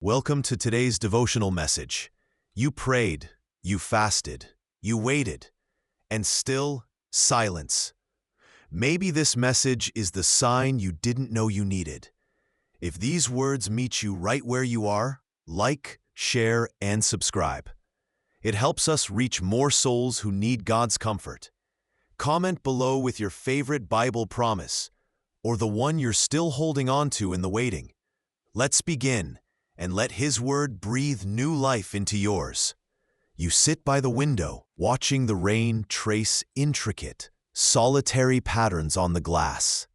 Welcome to today's devotional message. You prayed, you fasted, you waited, and still silence. Maybe this message is the sign you didn't know you needed. If these words meet you right where you are, like, share, and subscribe. It helps us reach more souls who need God's comfort. Comment below with your favorite Bible promise, or the one you're still holding on to in the waiting. Let's begin, and let His Word breathe new life into yours. You sit by the window, watching the rain trace intricate, solitary patterns on the glass.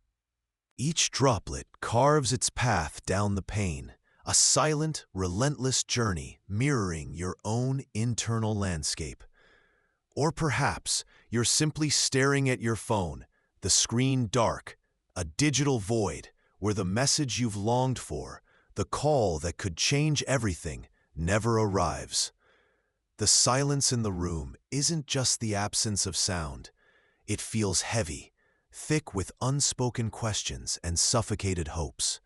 Each droplet carves its path down the pane, a silent, relentless journey mirroring your own internal landscape. Or perhaps you're simply staring at your phone, the screen dark, a digital void where the message you've longed for, the call that could change everything, never arrives. The silence in the room isn't just the absence of sound. It feels heavy, thick with unspoken questions and suffocated hopes.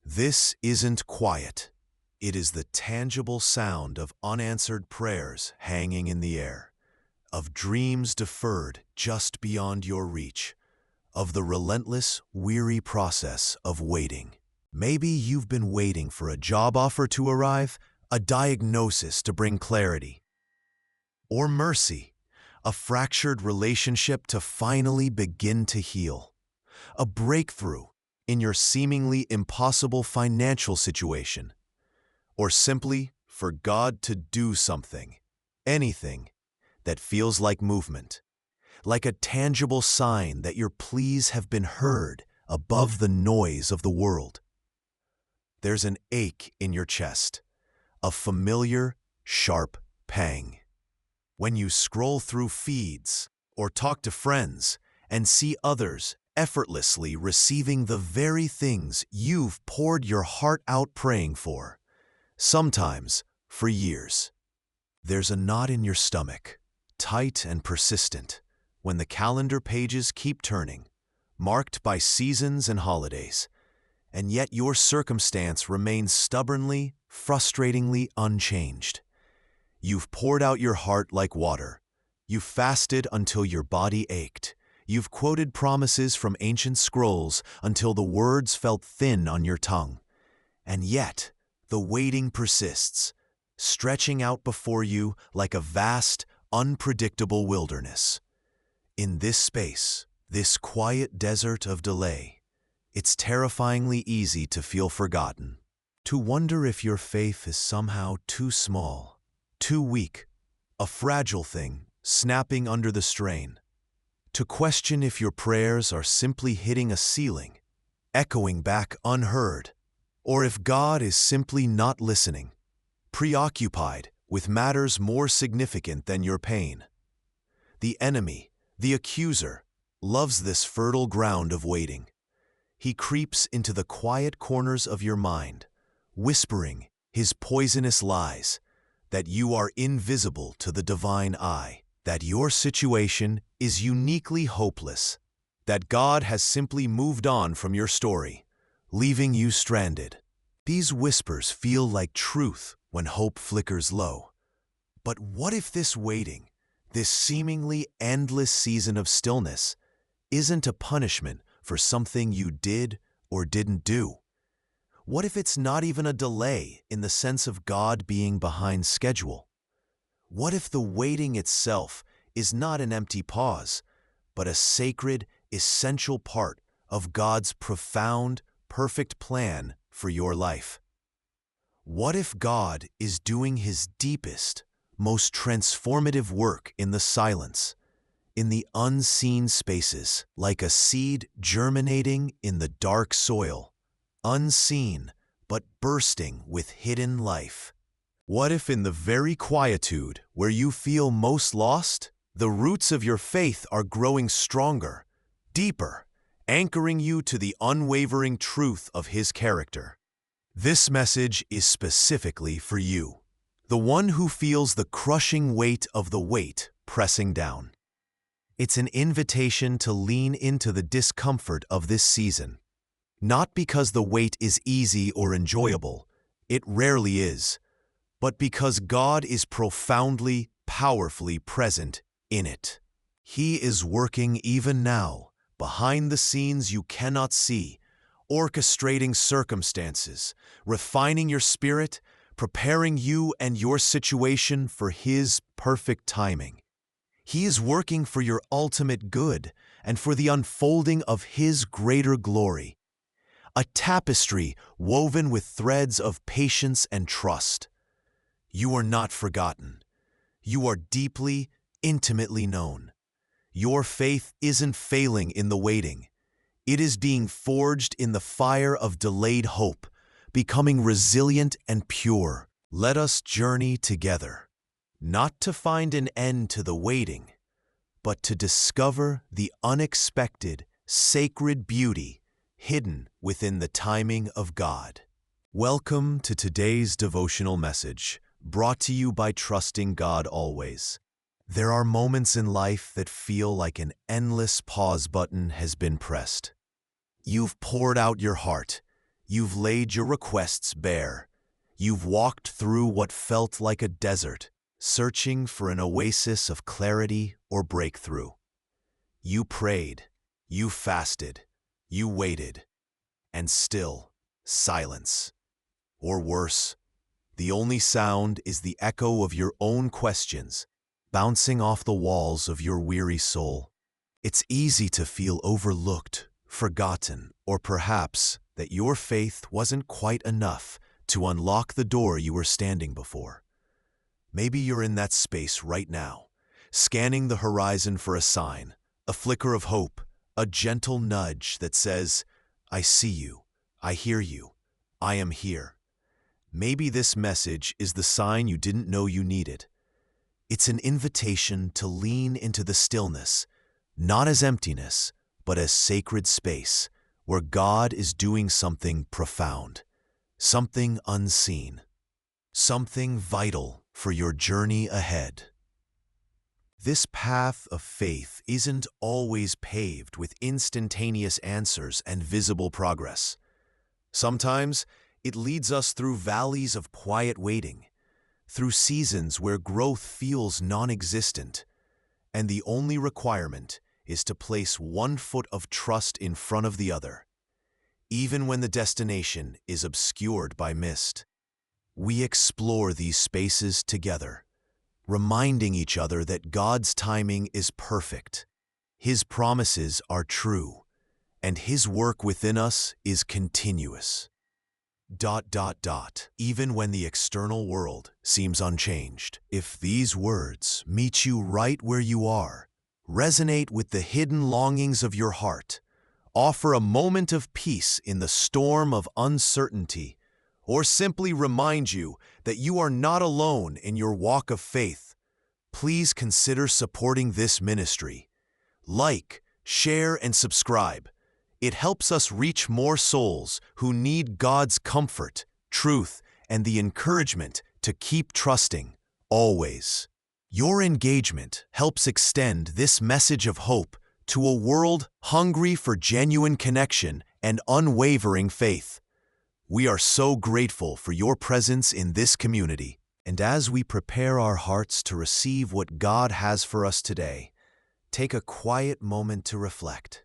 This isn't quiet. It is the tangible sound of unanswered prayers hanging in the air, of dreams deferred just beyond your reach, of the relentless, weary process of waiting. Maybe you've been waiting for a job offer to arrive, a diagnosis to bring clarity, or mercy, a fractured relationship to finally begin to heal, a breakthrough in your seemingly impossible financial situation, or simply for God to do something, anything that feels like movement, like a tangible sign that your pleas have been heard above the noise of the world. There's an ache in your chest, a familiar, sharp pang. When you scroll through feeds or talk to friends and see others effortlessly receiving the very things you've poured your heart out praying for, sometimes for years. There's a knot in your stomach, tight and persistent, when the calendar pages keep turning, marked by seasons and holidays, and yet your circumstance remains stubbornly, frustratingly unchanged. You've poured out your heart like water. You've fasted until your body ached. You've quoted promises from ancient scrolls until the words felt thin on your tongue. And yet, the waiting persists, stretching out before you like a vast, unpredictable wilderness. In this space, this quiet desert of delay, it's terrifyingly easy to feel forgotten, to wonder if your faith is somehow too small, too weak, a fragile thing snapping under the strain, to question if your prayers are simply hitting a ceiling, echoing back unheard, or if God is simply not listening, preoccupied with matters more significant than your pain. The enemy, the accuser, loves this fertile ground of waiting. He creeps into the quiet corners of your mind, whispering his poisonous lies, that you are invisible to the divine eye, that your situation is uniquely hopeless, that God has simply moved on from your story, leaving you stranded. These whispers feel like truth when hope flickers low. But what if this waiting, this seemingly endless season of stillness, isn't a punishment for something you did or didn't do? What if it's not even a delay in the sense of God being behind schedule? What if the waiting itself is not an empty pause, but a sacred, essential part of God's profound, perfect plan for your life? What if God is doing His deepest, most transformative work in the silence, in the unseen spaces, like a seed germinating in the dark soil, unseen but bursting with hidden life? What if in the very quietude where you feel most lost, the roots of your faith are growing stronger, deeper, anchoring you to the unwavering truth of His character? This message is specifically for you, the one who feels the crushing weight of the weight pressing down. It's an invitation to lean into the discomfort of this season, not because the wait is easy or enjoyable, It rarely is, but because God is profoundly, powerfully present in it. He is working even now, behind the scenes you cannot see, orchestrating circumstances, refining your spirit, preparing you and your situation for His perfect timing. He is working for your ultimate good and for the unfolding of His greater glory. A tapestry woven with threads of patience and trust. You are not forgotten. You are deeply, intimately known. Your faith isn't failing in the waiting. It is being forged in the fire of delayed hope, becoming resilient and pure. Let us journey together, not to find an end to the waiting, but to discover the unexpected, sacred beauty hidden within the timing of God. Welcome to today's devotional message, brought to you by Trusting God Always. There are moments in life that feel like an endless pause button has been pressed. You've poured out your heart. You've laid your requests bare. You've walked through what felt like a desert, searching for an oasis of clarity or breakthrough. You prayed. You fasted. You waited. And still, silence. Or worse, the only sound is the echo of your own questions, bouncing off the walls of your weary soul. It's easy to feel overlooked, forgotten, or perhaps that your faith wasn't quite enough to unlock the door you were standing before. Maybe you're in that space right now, scanning the horizon for a sign, a flicker of hope, a gentle nudge that says, "I see you, I hear you, I am here." Maybe this message is the sign you didn't know you needed. It's an invitation to lean into the stillness, not as emptiness, but as sacred space, where God is doing something profound, something unseen, something vital for your journey ahead. This path of faith isn't always paved with instantaneous answers and visible progress. Sometimes it leads us through valleys of quiet waiting, through seasons where growth feels non-existent, and the only requirement is to place one foot of trust in front of the other, even when the destination is obscured by mist. We explore these spaces together, reminding each other that God's timing is perfect, His promises are true, and His work within us is continuous. Even when the external world seems unchanged. If these words meet you right where you are, resonate with the hidden longings of your heart, offer a moment of peace in the storm of uncertainty, or simply remind you that you are not alone in your walk of faith, please consider supporting this ministry. Like, share, and subscribe. It helps us reach more souls who need God's comfort, truth, and the encouragement to keep trusting, always. Your engagement helps extend this message of hope to a world hungry for genuine connection and unwavering faith. We are so grateful for your presence in this community, and as we prepare our hearts to receive what God has for us today, take a quiet moment to reflect.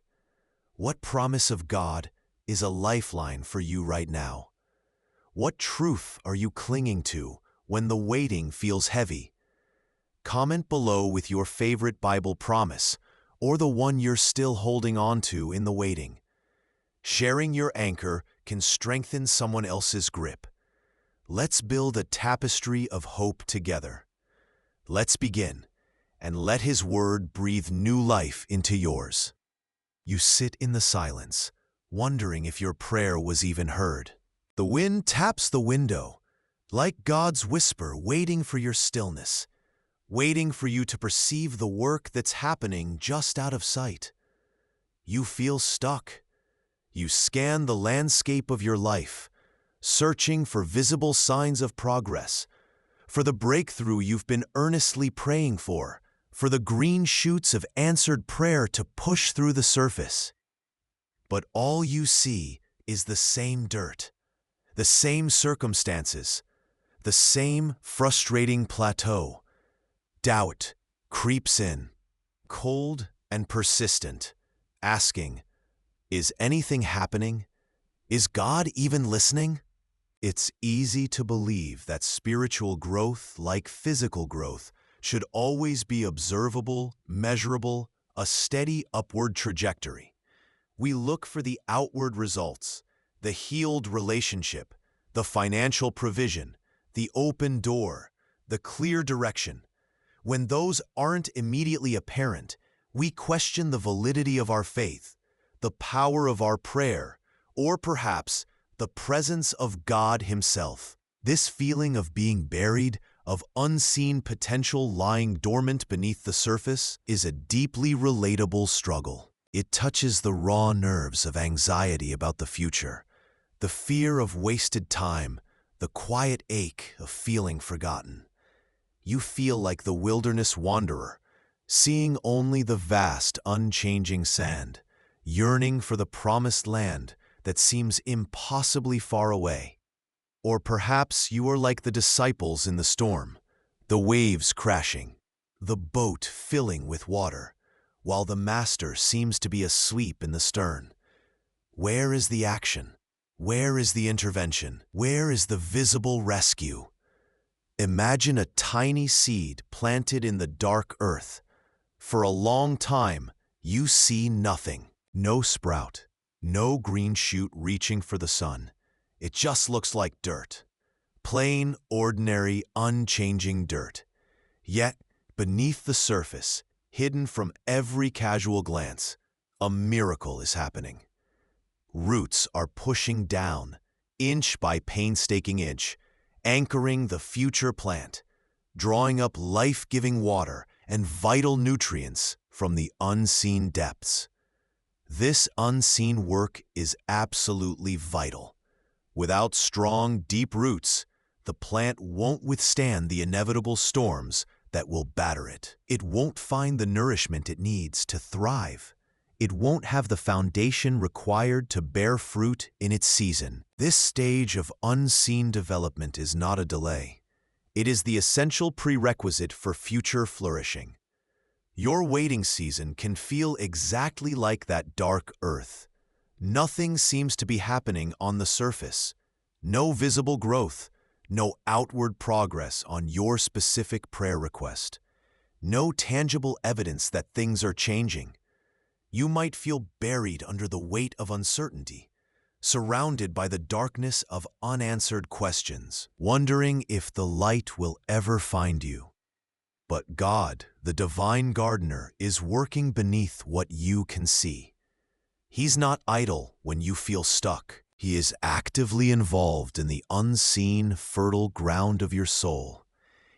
What promise of God is a lifeline for you right now? What truth are you clinging to when the waiting feels heavy? Comment below with your favorite Bible promise or the one you're still holding on to in the waiting. Sharing your anchor can strengthen someone else's grip. Let's build a tapestry of hope together. Let's begin, and let His word breathe new life into yours. You sit in the silence, wondering if your prayer was even heard. The wind taps the window, like God's whisper waiting for your stillness, waiting for you to perceive the work that's happening just out of sight. You feel stuck. You scan the landscape of your life, searching for visible signs of progress, for the breakthrough you've been earnestly praying for the green shoots of answered prayer to push through the surface. But all you see is the same dirt, the same circumstances, the same frustrating plateau. Doubt creeps in, cold and persistent, asking, "Is anything happening? Is God even listening?" It's easy to believe that spiritual growth, like physical growth, should always be observable, measurable, a steady upward trajectory. We look for the outward results, the healed relationship, the financial provision, the open door, the clear direction. When those aren't immediately apparent, we question the validity of our faith, the power of our prayer, or perhaps the presence of God Himself. This feeling of being buried, of unseen potential lying dormant beneath the surface, is a deeply relatable struggle. It touches the raw nerves of anxiety about the future, the fear of wasted time, the quiet ache of feeling forgotten. You feel like the wilderness wanderer, seeing only the vast, unchanging sand, yearning for the promised land that seems impossibly far away. Or perhaps you are like the disciples in the storm, the waves crashing, the boat filling with water, while the master seems to be asleep in the stern. Where is the action? Where is the intervention? Where is the visible rescue? Imagine a tiny seed planted in the dark earth. For a long time, you see nothing. No sprout, no green shoot reaching for the sun. It just looks like dirt. Plain, ordinary, unchanging dirt. Yet, beneath the surface, hidden from every casual glance, a miracle is happening. Roots are pushing down, inch by painstaking inch, anchoring the future plant, drawing up life-giving water and vital nutrients from the unseen depths. This unseen work is absolutely vital. Without strong, deep roots, the plant won't withstand the inevitable storms that will batter it. It won't find the nourishment it needs to thrive. It won't have the foundation required to bear fruit in its season. This stage of unseen development is not a delay. It is the essential prerequisite for future flourishing. Your waiting season can feel exactly like that dark earth. Nothing seems to be happening on the surface. No visible growth, no outward progress on your specific prayer request. No tangible evidence that things are changing. You might feel buried under the weight of uncertainty, surrounded by the darkness of unanswered questions, wondering if the light will ever find you. But God, the divine gardener, is working beneath what you can see. He's not idle when you feel stuck. He is actively involved in the unseen, fertile ground of your soul.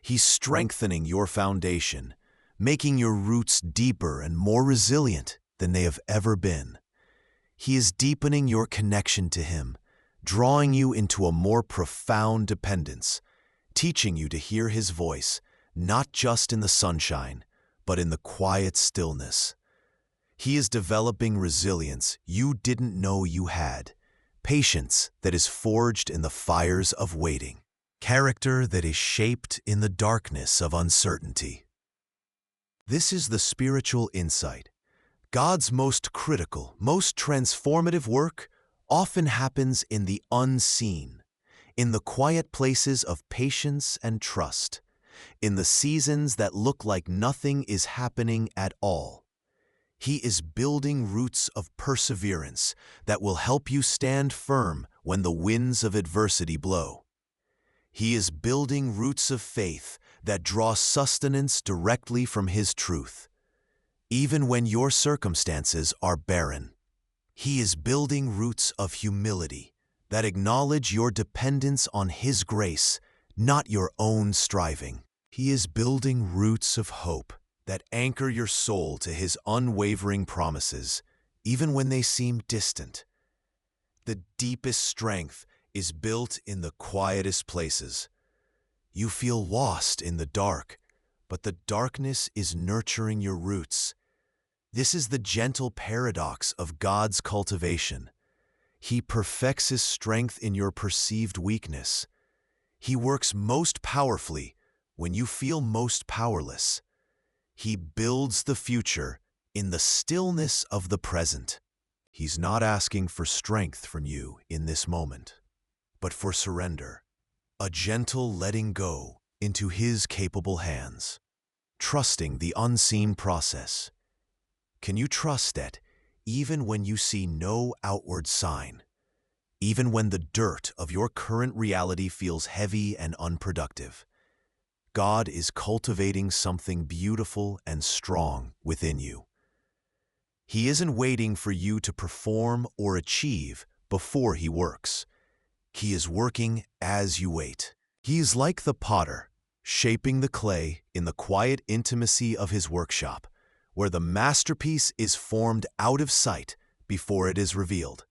He's strengthening your foundation, making your roots deeper and more resilient than they have ever been. He is deepening your connection to Him, drawing you into a more profound dependence, teaching you to hear His voice, not just in the sunshine, but in the quiet stillness. He is developing resilience you didn't know you had, patience that is forged in the fires of waiting, character that is shaped in the darkness of uncertainty. This is the spiritual insight. God's most critical, most transformative work often happens in the unseen, in the quiet places of patience and trust, in the seasons that look like nothing is happening at all. He is building roots of perseverance that will help you stand firm when the winds of adversity blow. He is building roots of faith that draw sustenance directly from His truth. Even when your circumstances are barren, He is building roots of humility that acknowledge your dependence on His grace, not your own striving. He is building roots of hope that anchor your soul to His unwavering promises, even when they seem distant. The deepest strength is built in the quietest places. You feel lost in the dark, but the darkness is nurturing your roots. This is the gentle paradox of God's cultivation. He perfects his strength in your perceived weakness. He works most powerfully when you feel most powerless. He builds the future in the stillness of the present. He's not asking for strength from you in this moment, but for surrender, a gentle letting go into His capable hands, trusting the unseen process. Can you trust that even when you see no outward sign, even when the dirt of your current reality feels heavy and unproductive, God is cultivating something beautiful and strong within you? He isn't waiting for you to perform or achieve before He works. He is working as you wait. He is like the potter, shaping the clay in the quiet intimacy of his workshop, where the masterpiece is formed out of sight before it is revealed.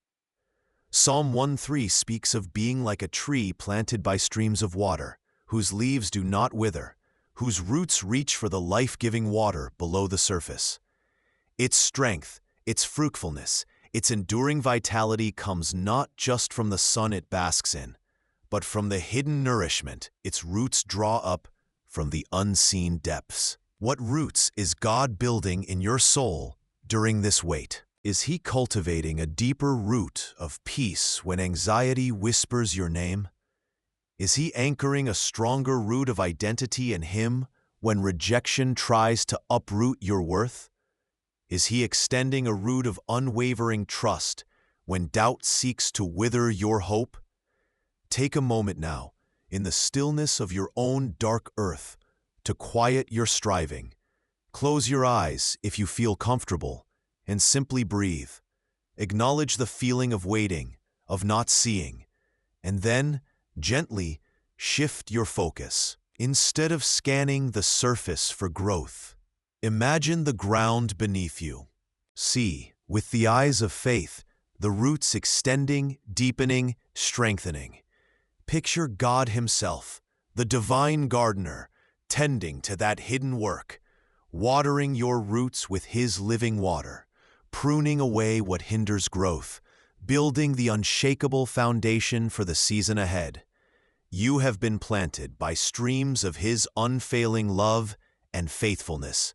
Psalm 1:3 speaks of being like a tree planted by streams of water, whose leaves do not wither, whose roots reach for the life-giving water below the surface. Its strength, its fruitfulness, its enduring vitality comes not just from the sun it basks in, but from the hidden nourishment its roots draw up from the unseen depths. What roots is God building in your soul during this wait? Is He cultivating a deeper root of peace when anxiety whispers your name? Is He anchoring a stronger root of identity in Him when rejection tries to uproot your worth? Is He extending a root of unwavering trust when doubt seeks to wither your hope? Take a moment now, in the stillness of your own dark earth, to quiet your striving. Close your eyes if you feel comfortable, and simply breathe. Acknowledge the feeling of waiting, of not seeing, and then, gently, shift your focus. Instead of scanning the surface for growth, imagine the ground beneath you. See, with the eyes of faith, the roots extending, deepening, strengthening. Picture God Himself, the divine gardener, tending to that hidden work, watering your roots with His living water, pruning away what hinders growth, building the unshakable foundation for the season ahead. You have been planted by streams of His unfailing love and faithfulness.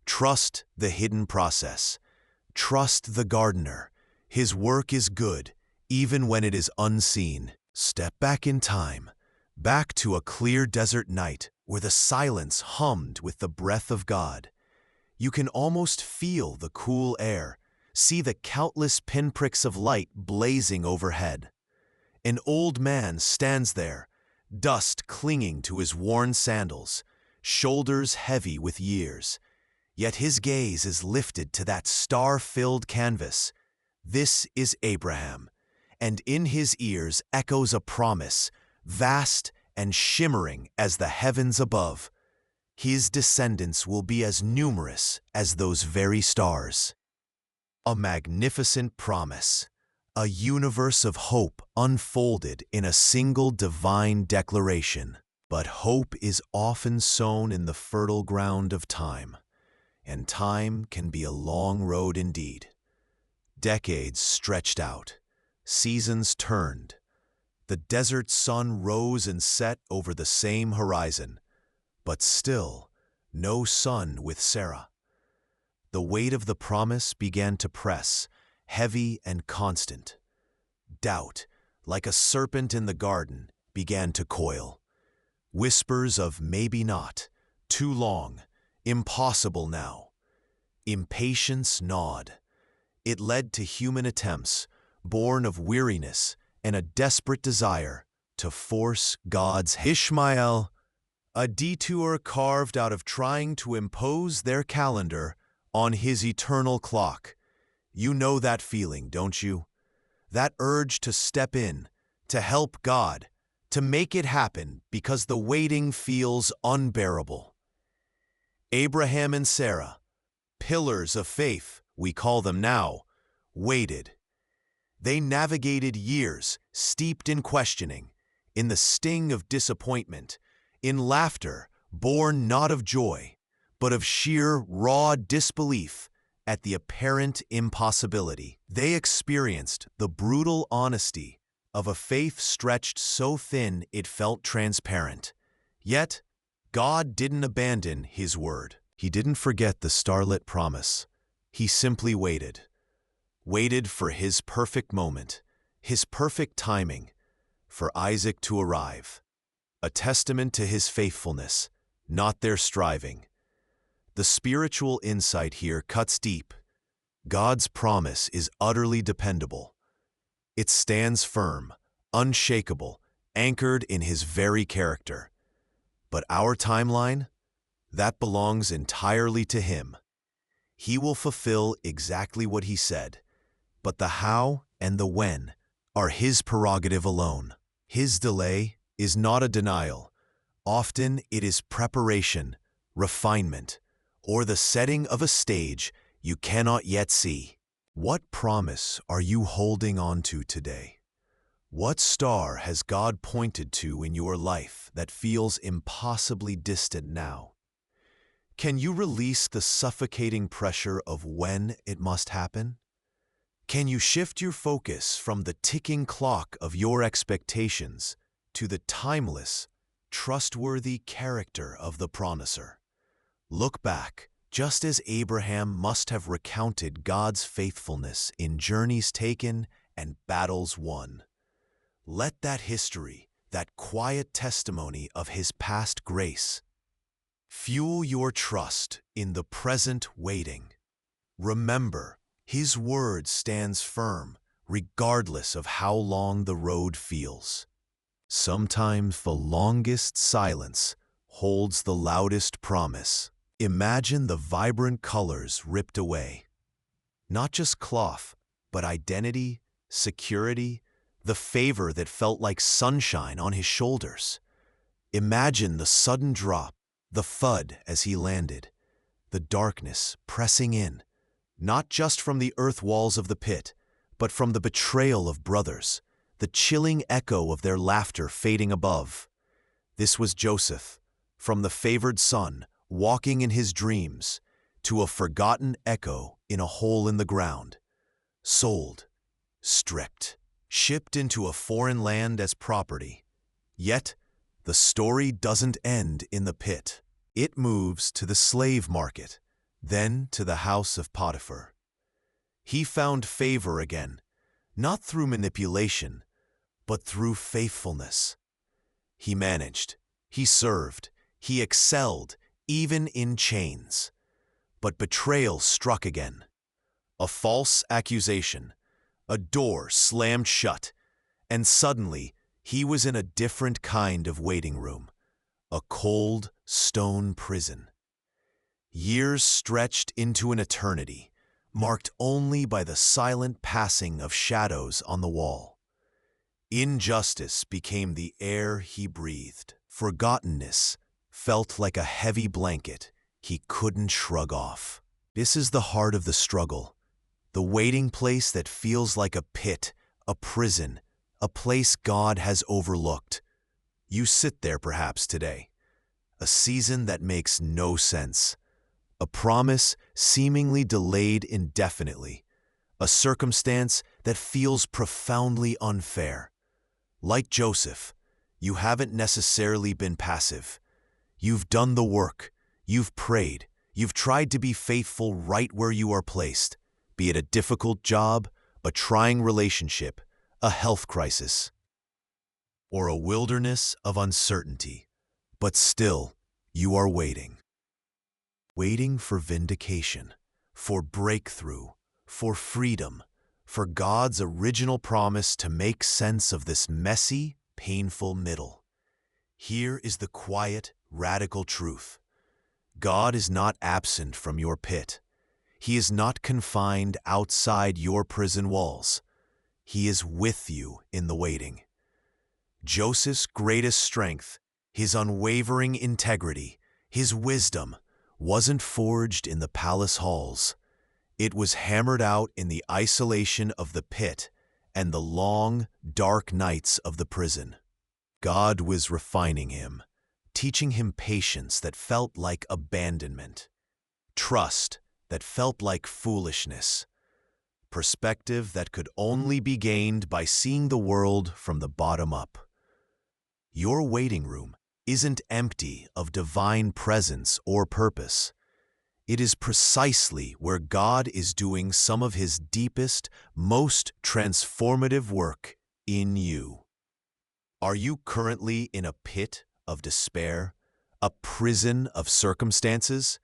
Trust the hidden process. Trust the gardener. His work is good, even when it is unseen. Step back in time, back to a clear desert night where the silence hummed with the breath of God. You can almost feel the cool air, see the countless pinpricks of light blazing overhead. An old man stands there, dust clinging to his worn sandals, shoulders heavy with years. Yet his gaze is lifted to that star-filled canvas. This is Abraham, and in his ears echoes a promise, vast and shimmering as the heavens above. His descendants will be as numerous as those very stars. A magnificent promise, a universe of hope unfolded in a single divine declaration. But hope is often sown in the fertile ground of time. And time can be a long road indeed. Decades stretched out, seasons turned. The desert sun rose and set over the same horizon, but still no son with Sarah. The weight of the promise began to press, heavy and constant. Doubt, like a serpent in the garden, began to coil. Whispers of maybe not, too long, impossible now. Impatience gnawed. It led to human attempts, born of weariness and a desperate desire to force God's Ishmael, a detour carved out of trying to impose their calendar on His eternal clock. You know that feeling, don't you? That urge to step in, to help God, to make it happen because the waiting feels unbearable. Abraham and Sarah, pillars of faith, we call them now, waited. They navigated years steeped in questioning, in the sting of disappointment, in laughter born not of joy, but of sheer raw disbelief at the apparent impossibility. They experienced the brutal honesty of a faith stretched so thin it felt transparent. Yet, God didn't abandon His word. He didn't forget the starlit promise. He simply waited for His perfect moment, His perfect timing, for Isaac to arrive. A testament to His faithfulness, not their striving. The spiritual insight here cuts deep. God's promise is utterly dependable. It stands firm, unshakable, anchored in His very character. But our timeline? That belongs entirely to Him. He will fulfill exactly what He said, but the how and the when are His prerogative alone. His delay is not a denial. Often it is preparation, refinement, or the setting of a stage you cannot yet see. What promise are you holding on to today? What star has God pointed to in your life that feels impossibly distant now? Can you release the suffocating pressure of when it must happen? Can you shift your focus from the ticking clock of your expectations to the timeless, trustworthy character of the promiser? Look back, just as Abraham must have recounted God's faithfulness in journeys taken and battles won. Let that history, that quiet testimony of His past grace, fuel your trust in the present waiting. Remember, His word stands firm, regardless of how long the road feels. Sometimes the longest silence holds the loudest promise. Imagine the vibrant colors ripped away. Not just cloth, but identity, security, the favor that felt like sunshine on His shoulders. Imagine the sudden drop, the thud as He landed, the darkness pressing in, not just from the earth walls of the pit, but from the betrayal of brothers, the chilling echo of their laughter fading above. This was Joseph, from the favored son, walking in his dreams, to a forgotten echo in a hole in the ground. Sold, stripped, shipped into a foreign land as property. Yet, the story doesn't end in the pit. It moves to the slave market, then to the house of Potiphar. He found favor again, not through manipulation, but through faithfulness. He managed, he served, he excelled, even in chains. But betrayal struck again. A false accusation, a door slammed shut, and suddenly he was in a different kind of waiting room, a cold stone prison. Years stretched into an eternity, marked only by the silent passing of shadows on the wall. Injustice became the air he breathed. Forgottenness felt like a heavy blanket he couldn't shrug off. This is the heart of the struggle, the waiting place that feels like a pit, a prison, a place God has overlooked. You sit there perhaps today, a season that makes no sense, a promise seemingly delayed indefinitely, a circumstance that feels profoundly unfair. Like Joseph, you haven't necessarily been passive. You've done the work, you've prayed, you've tried to be faithful right where you are placed, be it a difficult job, a trying relationship, a health crisis, or a wilderness of uncertainty. But still, you are waiting. Waiting for vindication, for breakthrough, for freedom, for God's original promise to make sense of this messy, painful middle. Here is the quiet, radical truth. God is not absent from your pit. He is not confined outside your prison walls. He is with you in the waiting. Joseph's greatest strength, his unwavering integrity, his wisdom, wasn't forged in the palace halls. It was hammered out in the isolation of the pit and the long, dark nights of the prison. God was refining him, teaching him patience that felt like abandonment, trust that felt like foolishness, perspective that could only be gained by seeing the world from the bottom up. Your waiting room isn't empty of divine presence or purpose. It is precisely where God is doing some of His deepest, most transformative work in you. Are you currently in a pit of despair, a prison of circumstances?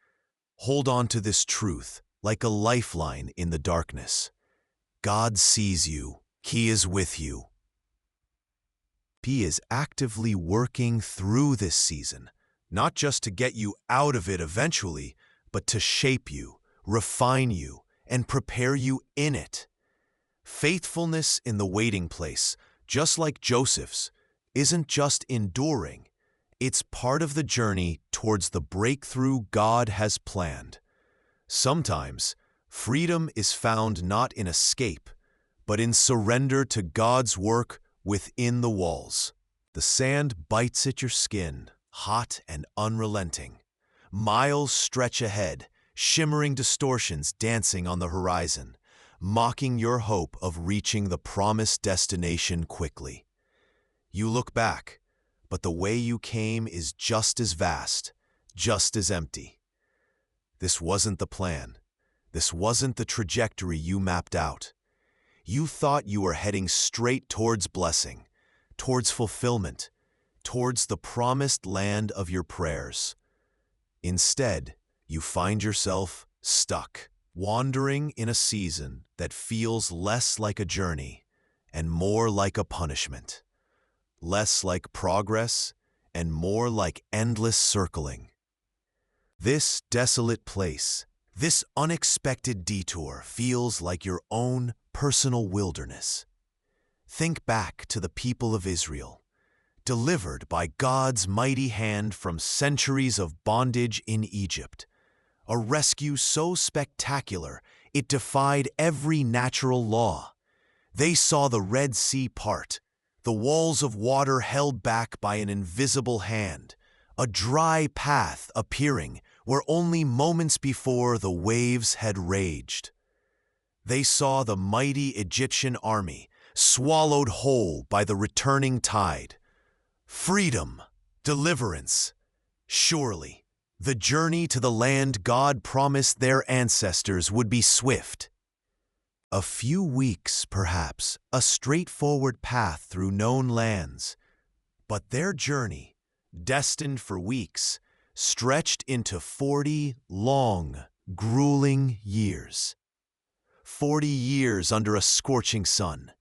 Hold on to this truth like a lifeline in the darkness. God sees you. He is with you. He is actively working through this season, not just to get you out of it eventually, but to shape you, refine you, and prepare you in it. Faithfulness in the waiting place, just like Joseph's, isn't just enduring. It's part of the journey towards the breakthrough God has planned. Sometimes, freedom is found not in escape, but in surrender to God's work within the walls. The sand bites at your skin, hot and unrelenting. Miles stretch ahead, shimmering distortions dancing on the horizon, mocking your hope of reaching the promised destination quickly. You look back, but the way you came is just as vast, just as empty. This wasn't the plan. This wasn't the trajectory you mapped out. You thought you were heading straight towards blessing, towards fulfillment, towards the promised land of your prayers. Instead, you find yourself stuck, wandering in a season that feels less like a journey and more like a punishment, less like progress and more like endless circling. This desolate place, this unexpected detour feels like your own personal wilderness. Think back to the people of Israel, delivered by God's mighty hand from centuries of bondage in Egypt, a rescue so spectacular it defied every natural law. They saw the Red Sea part, the walls of water held back by an invisible hand, a dry path appearing where only moments before the waves had raged. They saw the mighty Egyptian army swallowed whole by the returning tide. Freedom, deliverance. Surely, the journey to the land God promised their ancestors would be swift. A few weeks, perhaps, a straightforward path through known lands. But their journey, destined for weeks, stretched into 40 long, grueling years. 40 years under a scorching sun.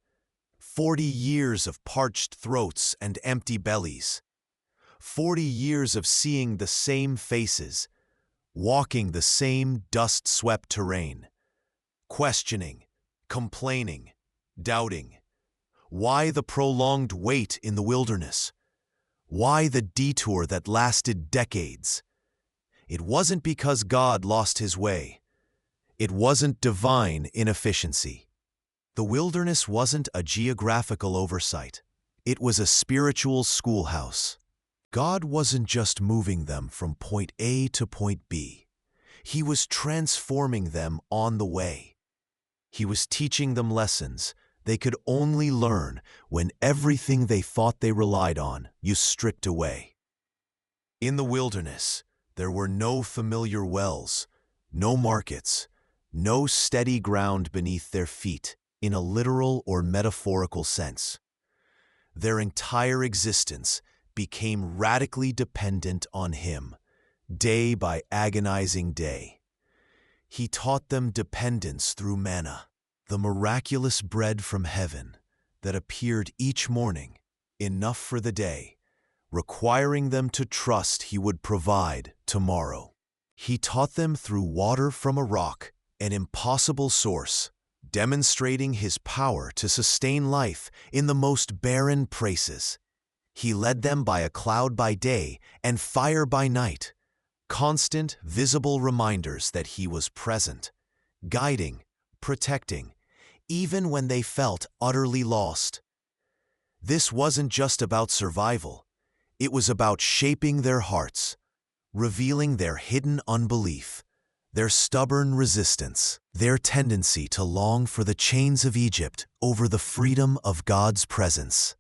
40 years of parched throats and empty bellies. 40 years of seeing the same faces, walking the same dust-swept terrain, questioning, complaining, doubting. Why the prolonged wait in the wilderness? Why the detour that lasted decades? It wasn't because God lost His way. It wasn't divine inefficiency. The wilderness wasn't a geographical oversight. It was a spiritual schoolhouse. God wasn't just moving them from point A to point B. He was transforming them on the way. He was teaching them lessons they could only learn when everything they thought they relied on you stripped away. In the wilderness, there were no familiar wells, no markets, no steady ground beneath their feet in a literal or metaphorical sense. Their entire existence became radically dependent on Him, day by agonizing day. He taught them dependence through manna, the miraculous bread from heaven that appeared each morning, enough for the day, requiring them to trust He would provide tomorrow. He taught them through water from a rock, an impossible source, demonstrating His power to sustain life in the most barren places. He led them by a cloud by day and fire by night, constant, visible reminders that He was present, guiding, protecting, even when they felt utterly lost. This wasn't just about survival. It was about shaping their hearts, revealing their hidden unbelief, their stubborn resistance, their tendency to long for the chains of Egypt over the freedom of God's presence.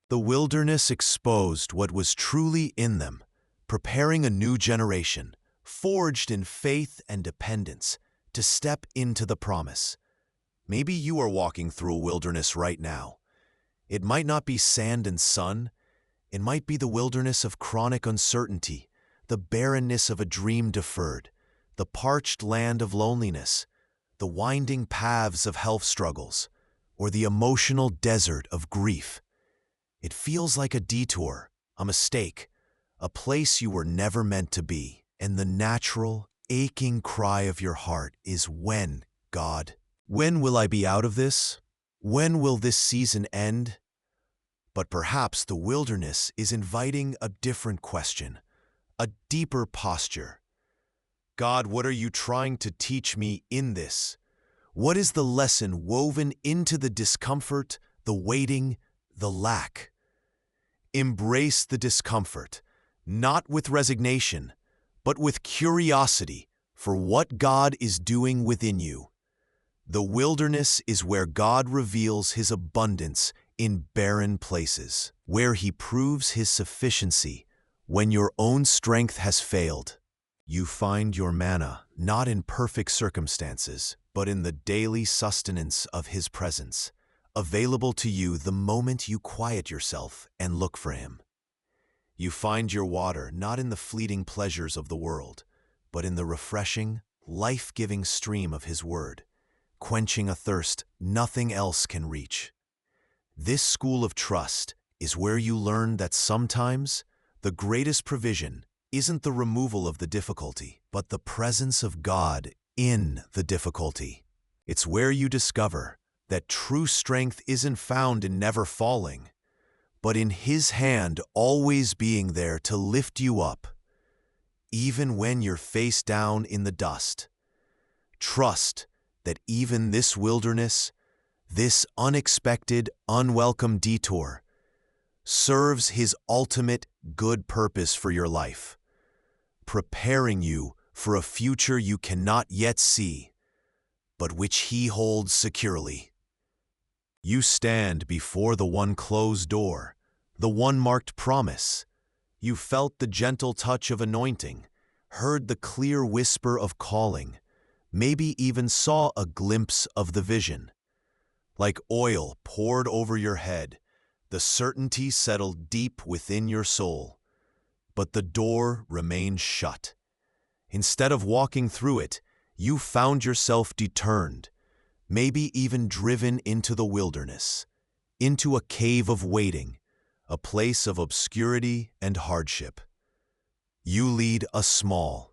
The wilderness exposed what was truly in them, preparing a new generation, forged in faith and dependence, to step into the promise. Maybe you are walking through a wilderness right now. It might not be sand and sun. It might be the wilderness of chronic uncertainty, the barrenness of a dream deferred, the parched land of loneliness, the winding paths of health struggles, or the emotional desert of grief. It feels like a detour, a mistake, a place you were never meant to be. And the natural, aching cry of your heart is, when, God? When will I be out of this? When will this season end? But perhaps the wilderness is inviting a different question, a deeper posture. God, what are you trying to teach me in this? What is the lesson woven into the discomfort, the waiting, the lack? Embrace the discomfort, not with resignation, but with curiosity for what God is doing within you. The wilderness is where God reveals His abundance in barren places, where He proves His sufficiency when your own strength has failed. You find your manna not in perfect circumstances, but in the daily sustenance of His presence, available to you the moment you quiet yourself and look for Him. You find your water not in the fleeting pleasures of the world, but in the refreshing, life-giving stream of His Word, quenching a thirst nothing else can reach. This school of trust is where you learn that sometimes the greatest provision isn't the removal of the difficulty, but the presence of God in the difficulty. It's where you discover that true strength isn't found in never falling, but in His hand always being there to lift you up, even when you're face down in the dust. Trust that even this wilderness, this unexpected, unwelcome detour, serves His ultimate good purpose for your life, preparing you for a future you cannot yet see, but which He holds securely. You stand before the one closed door, the one marked promise. You felt the gentle touch of anointing, heard the clear whisper of calling, maybe even saw a glimpse of the vision. Like oil poured over your head, the certainty settled deep within your soul. But the door remained shut. Instead of walking through it, you found yourself deterred, maybe even driven into the wilderness, into a cave of waiting, a place of obscurity and hardship. You lead a small,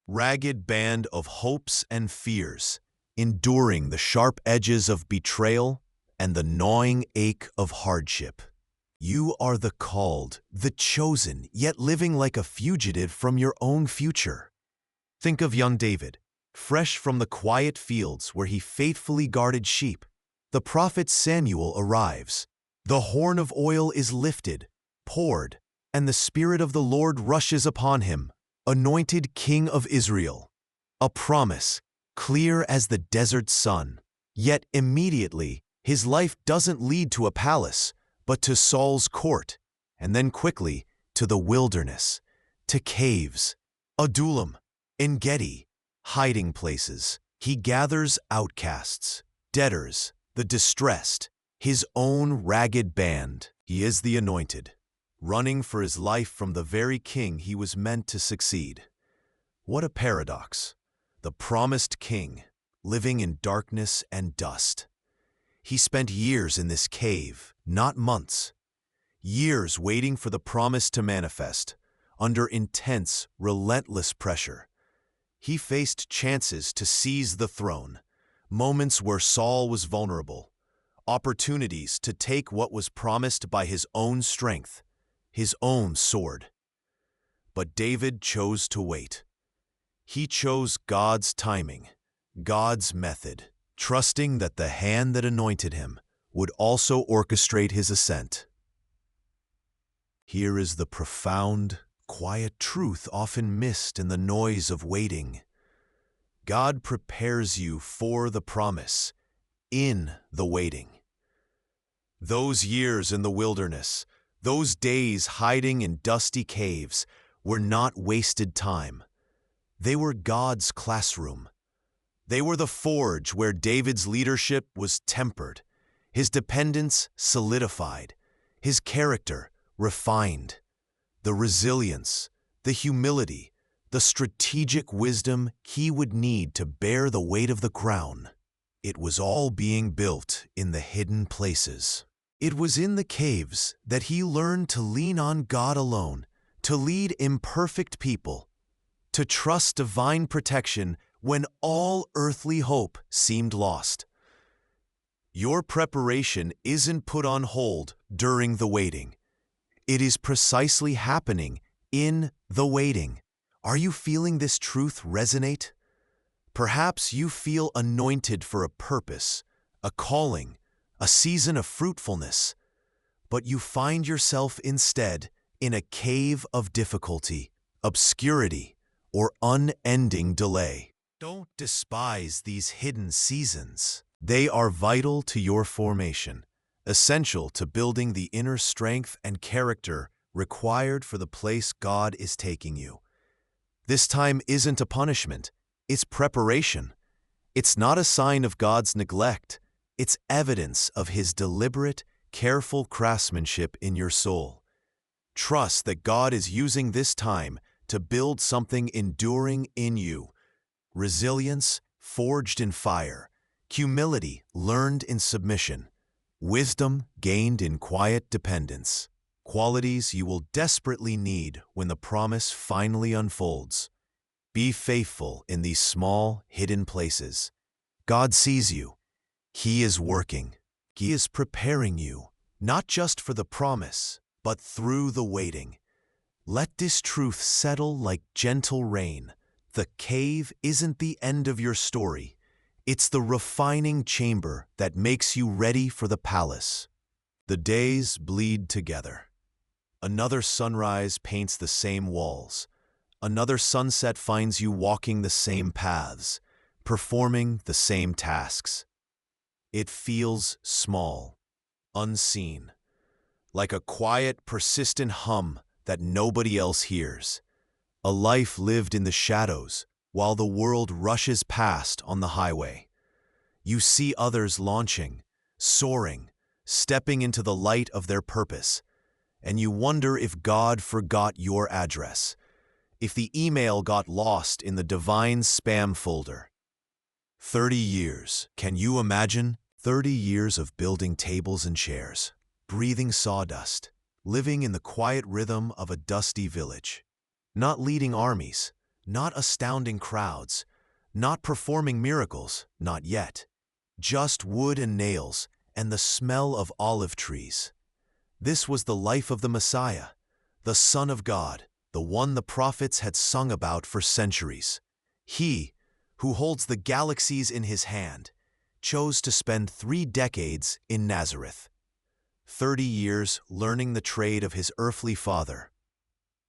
ragged band of hopes and fears, enduring the sharp edges of betrayal and the gnawing ache of hardship. You are the called, the chosen, yet living like a fugitive from your own future. Think of young David, fresh from the quiet fields where he faithfully guarded sheep. The prophet Samuel arrives. The horn of oil is lifted, poured, and the Spirit of the Lord rushes upon him, anointed King of Israel. A promise, clear as the desert sun. Yet immediately, his life doesn't lead to a palace, but to Saul's court, and then quickly to the wilderness, to caves, Adullam, En-Gedi, hiding places. He gathers outcasts, debtors, the distressed, his own ragged band. He is the anointed, running for his life from the very king he was meant to succeed. What a paradox! The promised king, living in darkness and dust. He spent years in this cave, not months. Years waiting for the promise to manifest, under intense, relentless pressure. He faced chances to seize the throne, moments where Saul was vulnerable, opportunities to take what was promised by his own strength, his own sword. But David chose to wait. He chose God's timing, God's method, trusting that the hand that anointed him would also orchestrate his ascent. Here is the profound, quiet truth often missed in the noise of waiting. God prepares you for the promise in the waiting. Those years in the wilderness, those days hiding in dusty caves, were not wasted time. They were God's classroom. They were the forge where David's leadership was tempered, his dependence solidified, his character refined. The resilience, the humility, the strategic wisdom he would need to bear the weight of the crown. It was all being built in the hidden places. It was in the caves that he learned to lean on God alone, to lead imperfect people, to trust divine protection when all earthly hope seemed lost. Your preparation isn't put on hold during the waiting. It is precisely happening in the waiting. Are you feeling this truth resonate? Perhaps you feel anointed for a purpose, a calling, a season of fruitfulness, but you find yourself instead in a cave of difficulty, obscurity, or unending delay. Don't despise these hidden seasons. They are vital to your formation, essential to building the inner strength and character required for the place God is taking you. This time isn't a punishment, it's preparation. It's not a sign of God's neglect, it's evidence of His deliberate, careful craftsmanship in your soul. Trust that God is using this time to build something enduring in you. Resilience forged in fire, humility learned in submission, wisdom gained in quiet dependence, qualities you will desperately need when the promise finally unfolds. Be faithful in these small, hidden places. God sees you. He is working. He is preparing you, not just for the promise, but through the waiting. Let this truth settle like gentle rain. The cave isn't the end of your story. It's the refining chamber that makes you ready for the palace. The days bleed together. Another sunrise paints the same walls. Another sunset finds you walking the same paths, performing the same tasks. It feels small, unseen, like a quiet, persistent hum that nobody else hears. A life lived in the shadows while the world rushes past on the highway. You see others launching, soaring, stepping into the light of their purpose, and you wonder if God forgot your address, if the email got lost in the divine spam folder. 30 years. Can you imagine? 30 years of building tables and chairs, breathing sawdust, living in the quiet rhythm of a dusty village. Not leading armies, not astounding crowds, not performing miracles, not yet. Just wood and nails and the smell of olive trees. This was the life of the Messiah, the Son of God, the one the prophets had sung about for centuries. He, who holds the galaxies in his hand, chose to spend 3 decades in Nazareth. 30 years learning the trade of his earthly father.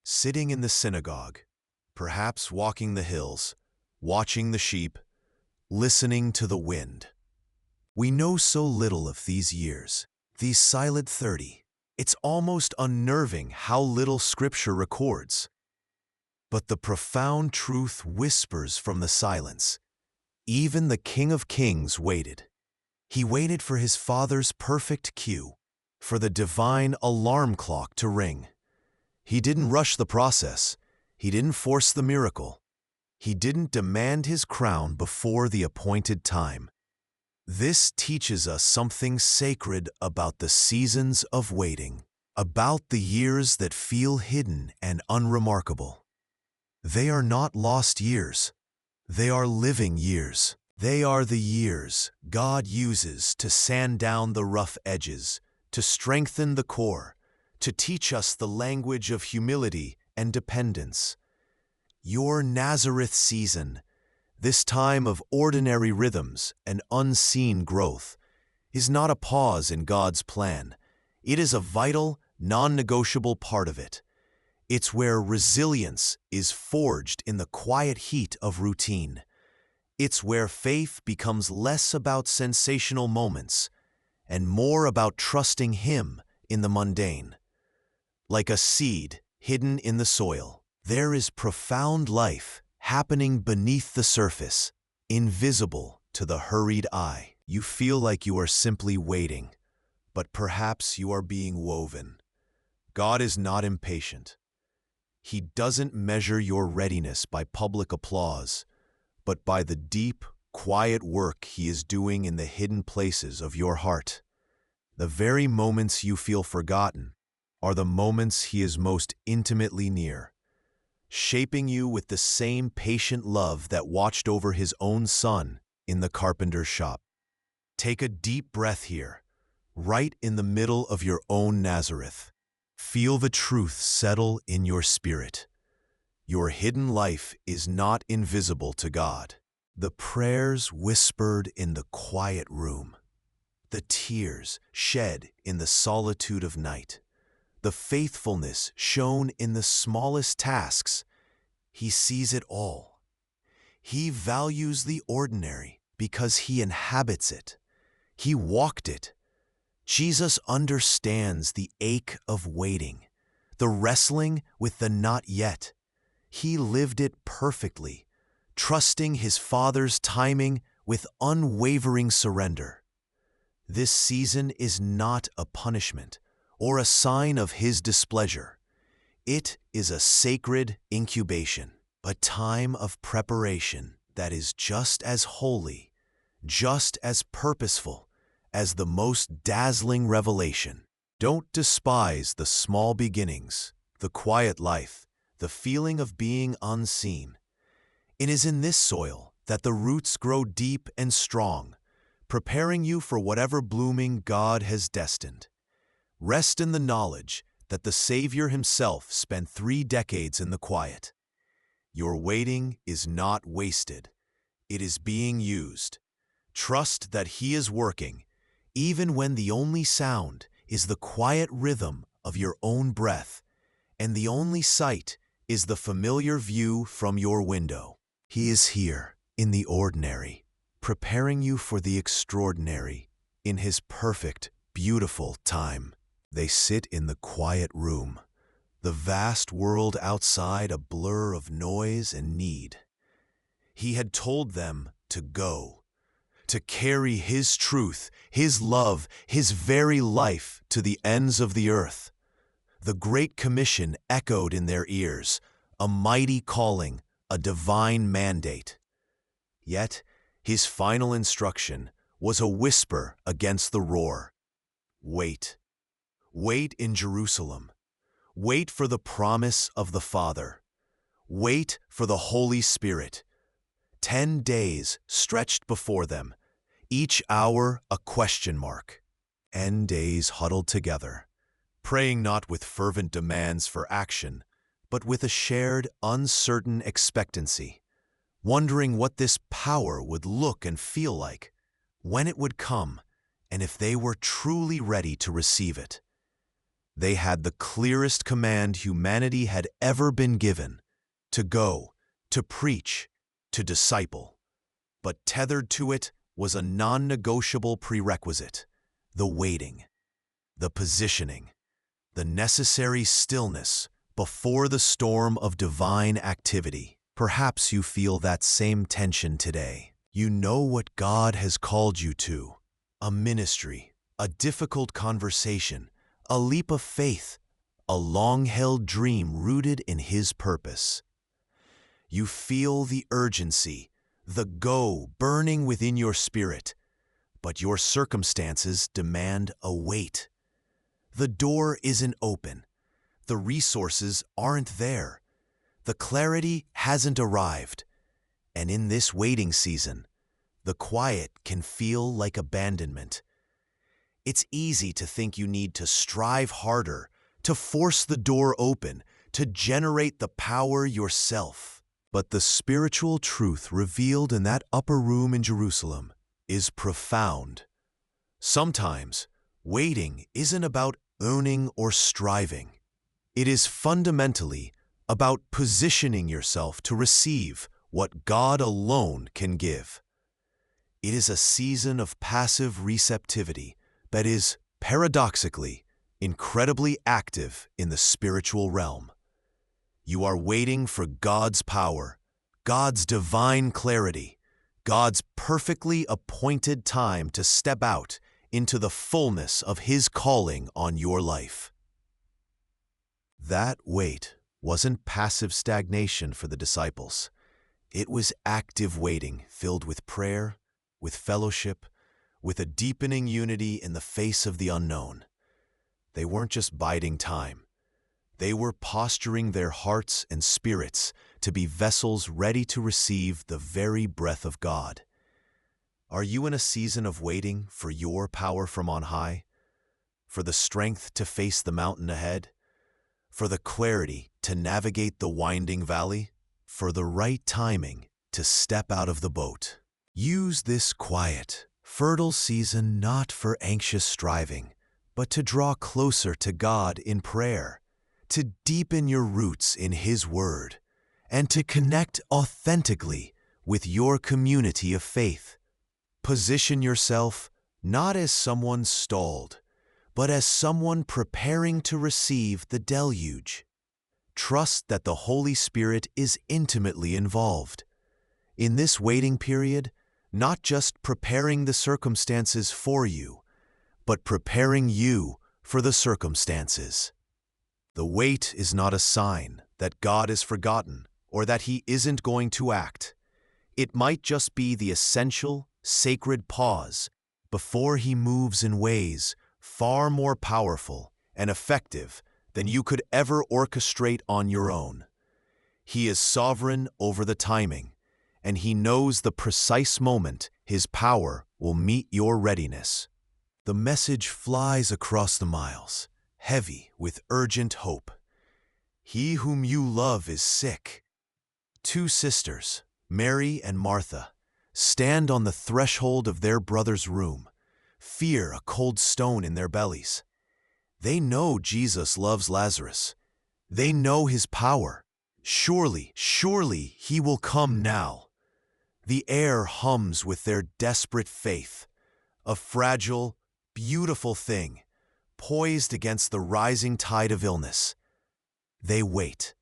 Sitting in the synagogue, perhaps walking the hills, watching the sheep, listening to the wind. We know so little of these years, these silent 30. It's almost unnerving how little Scripture records. But the profound truth whispers from the silence. Even the King of Kings waited. He waited for his Father's perfect cue, for the divine alarm clock to ring. He didn't rush the process. He didn't force the miracle. He didn't demand his crown before the appointed time. This teaches us something sacred about the seasons of waiting, about the years that feel hidden and unremarkable. They are not lost years. They are living years. They are the years God uses to sand down the rough edges, to strengthen the core, to teach us the language of humility and dependence. Your Nazareth season, this time of ordinary rhythms and unseen growth, is not a pause in God's plan. It is a vital, non-negotiable part of it. It's where resilience is forged in the quiet heat of routine. It's where faith becomes less about sensational moments and more about trusting Him in the mundane. Like a seed hidden in the soil, there is profound life happening beneath the surface, invisible to the hurried eye. You feel like you are simply waiting, but perhaps you are being woven. God is not impatient. He doesn't measure your readiness by public applause, but by the deep, quiet work He is doing in the hidden places of your heart. The very moments you feel forgotten are the moments He is most intimately near, shaping you with the same patient love that watched over His own Son in the carpenter's shop. Take a deep breath here, right in the middle of your own Nazareth. Feel the truth settle in your spirit. Your hidden life is not invisible to God. The prayers whispered in the quiet room, the tears shed in the solitude of night, the faithfulness shown in the smallest tasks, He sees it all. He values the ordinary because He inhabits it. He walked it. Jesus understands the ache of waiting, the wrestling with the not yet. He lived it perfectly, trusting His Father's timing with unwavering surrender. This season is not a punishment or a sign of His displeasure. It is a sacred incubation, a time of preparation that is just as holy, just as purposeful as the most dazzling revelation. Don't despise the small beginnings, the quiet life, the feeling of being unseen. It is in this soil that the roots grow deep and strong, preparing you for whatever blooming God has destined. Rest in the knowledge that the Savior Himself spent 3 decades in the quiet. Your waiting is not wasted. It is being used. Trust that He is working, even when the only sound is the quiet rhythm of your own breath, and the only sight is the familiar view from your window. He is here, in the ordinary, preparing you for the extraordinary, in His perfect, beautiful time. They sit in the quiet room, the vast world outside a blur of noise and need. He had told them to go, to carry His truth, His love, His very life to the ends of the earth. The Great Commission echoed in their ears, a mighty calling, a divine mandate. Yet, His final instruction was a whisper against the roar. Wait. Wait in Jerusalem. Wait for the promise of the Father. Wait for the Holy Spirit. 10 days stretched before them, each hour a question mark. 10 days huddled together, praying not with fervent demands for action, but with a shared, uncertain expectancy, wondering what this power would look and feel like, when it would come, and if they were truly ready to receive it. They had the clearest command humanity had ever been given: to go, to preach, to disciple. But tethered to it was a non-negotiable prerequisite: the waiting, the positioning, the necessary stillness before the storm of divine activity. Perhaps you feel that same tension today. You know what God has called you to: a ministry, a difficult conversation, a leap of faith, a long-held dream rooted in His purpose. You feel the urgency, the go burning within your spirit, but your circumstances demand a wait. The door isn't open. The resources aren't there. The clarity hasn't arrived. And in this waiting season, the quiet can feel like abandonment. It's easy to think you need to strive harder, to force the door open, to generate the power yourself. But the spiritual truth revealed in that upper room in Jerusalem is profound. Sometimes, waiting isn't about earning or striving. It is fundamentally about positioning yourself to receive what God alone can give. It is a season of passive receptivity that is, paradoxically, incredibly active in the spiritual realm. You are waiting for God's power, God's divine clarity, God's perfectly appointed time to step out into the fullness of His calling on your life. That wait wasn't passive stagnation for the disciples. It was active waiting filled with prayer, with fellowship, with a deepening unity in the face of the unknown. They weren't just biding time. They were posturing their hearts and spirits to be vessels ready to receive the very breath of God. Are you in a season of waiting for your power from on high? For the strength to face the mountain ahead? For the clarity to navigate the winding valley? For the right timing to step out of the boat? Use this quiet, fertile season not for anxious striving, but to draw closer to God in prayer, to deepen your roots in His Word, and to connect authentically with your community of faith. Position yourself not as someone stalled, but as someone preparing to receive the deluge. Trust that the Holy Spirit is intimately involved. In this waiting period, not just preparing the circumstances for you, but preparing you for the circumstances. The wait is not a sign that God is forgotten or that He isn't going to act. It might just be the essential, sacred pause before He moves in ways far more powerful and effective than you could ever orchestrate on your own. He is sovereign over the timing, and He knows the precise moment His power will meet your readiness. The message flies across the miles, heavy with urgent hope. He whom you love is sick. Two sisters, Mary and Martha, stand on the threshold of their brother's room, fear a cold stone in their bellies. They know Jesus loves Lazarus. They know His power. Surely, surely He will come now. The air hums with their desperate faith, a fragile, beautiful thing, poised against the rising tide of illness. They wait,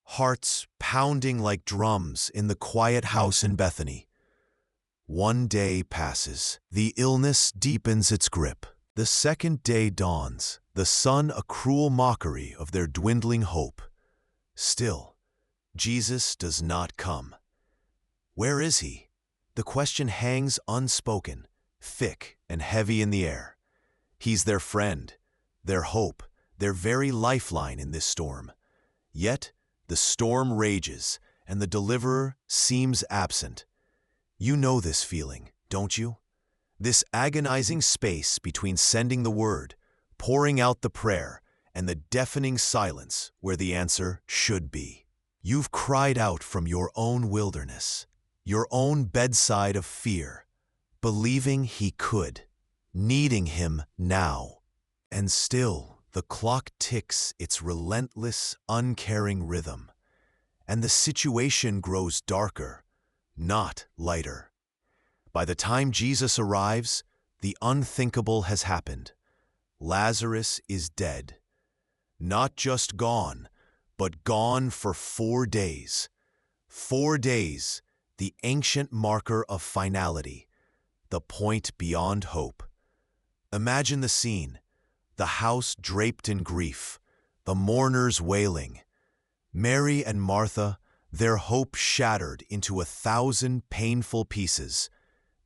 hearts pounding like drums in the quiet house in Bethany. One day passes. The illness deepens its grip. The second day dawns, the sun a cruel mockery of their dwindling hope. Still, Jesus does not come. Where is He? The question hangs unspoken, thick and heavy in the air. He's their friend, their hope, their very lifeline in this storm. Yet, the storm rages, and the deliverer seems absent. You know this feeling, don't you? This agonizing space between sending the word, pouring out the prayer, and the deafening silence where the answer should be. You've cried out from your own wilderness, your own bedside of fear, believing He could, needing Him now. And still, the clock ticks its relentless, uncaring rhythm, and the situation grows darker, not lighter. By the time Jesus arrives, the unthinkable has happened. Lazarus is dead. Not just gone, but gone for 4 days. 4 days, the ancient marker of finality, the point beyond hope. Imagine the scene, the house draped in grief, the mourners wailing. Mary and Martha, their hope shattered into 1,000 painful pieces,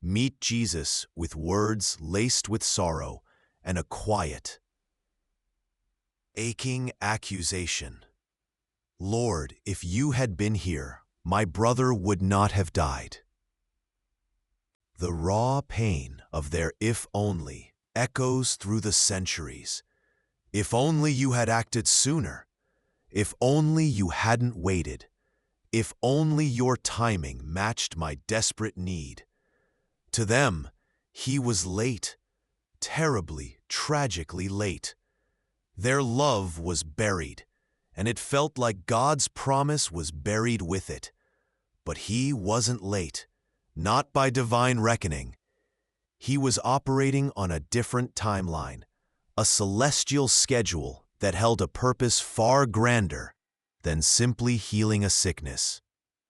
meet Jesus with words laced with sorrow and a quiet, aching accusation. Lord, if you had been here, my brother would not have died. The raw pain of their "if only" echoes through the centuries. If only you had acted sooner. If only you hadn't waited. If only your timing matched my desperate need. To them, He was late, terribly, tragically late. Their love was buried, and it felt like God's promise was buried with it. But he wasn't late, not by divine reckoning. He was operating on a different timeline, a celestial schedule that held a purpose far grander than simply healing a sickness.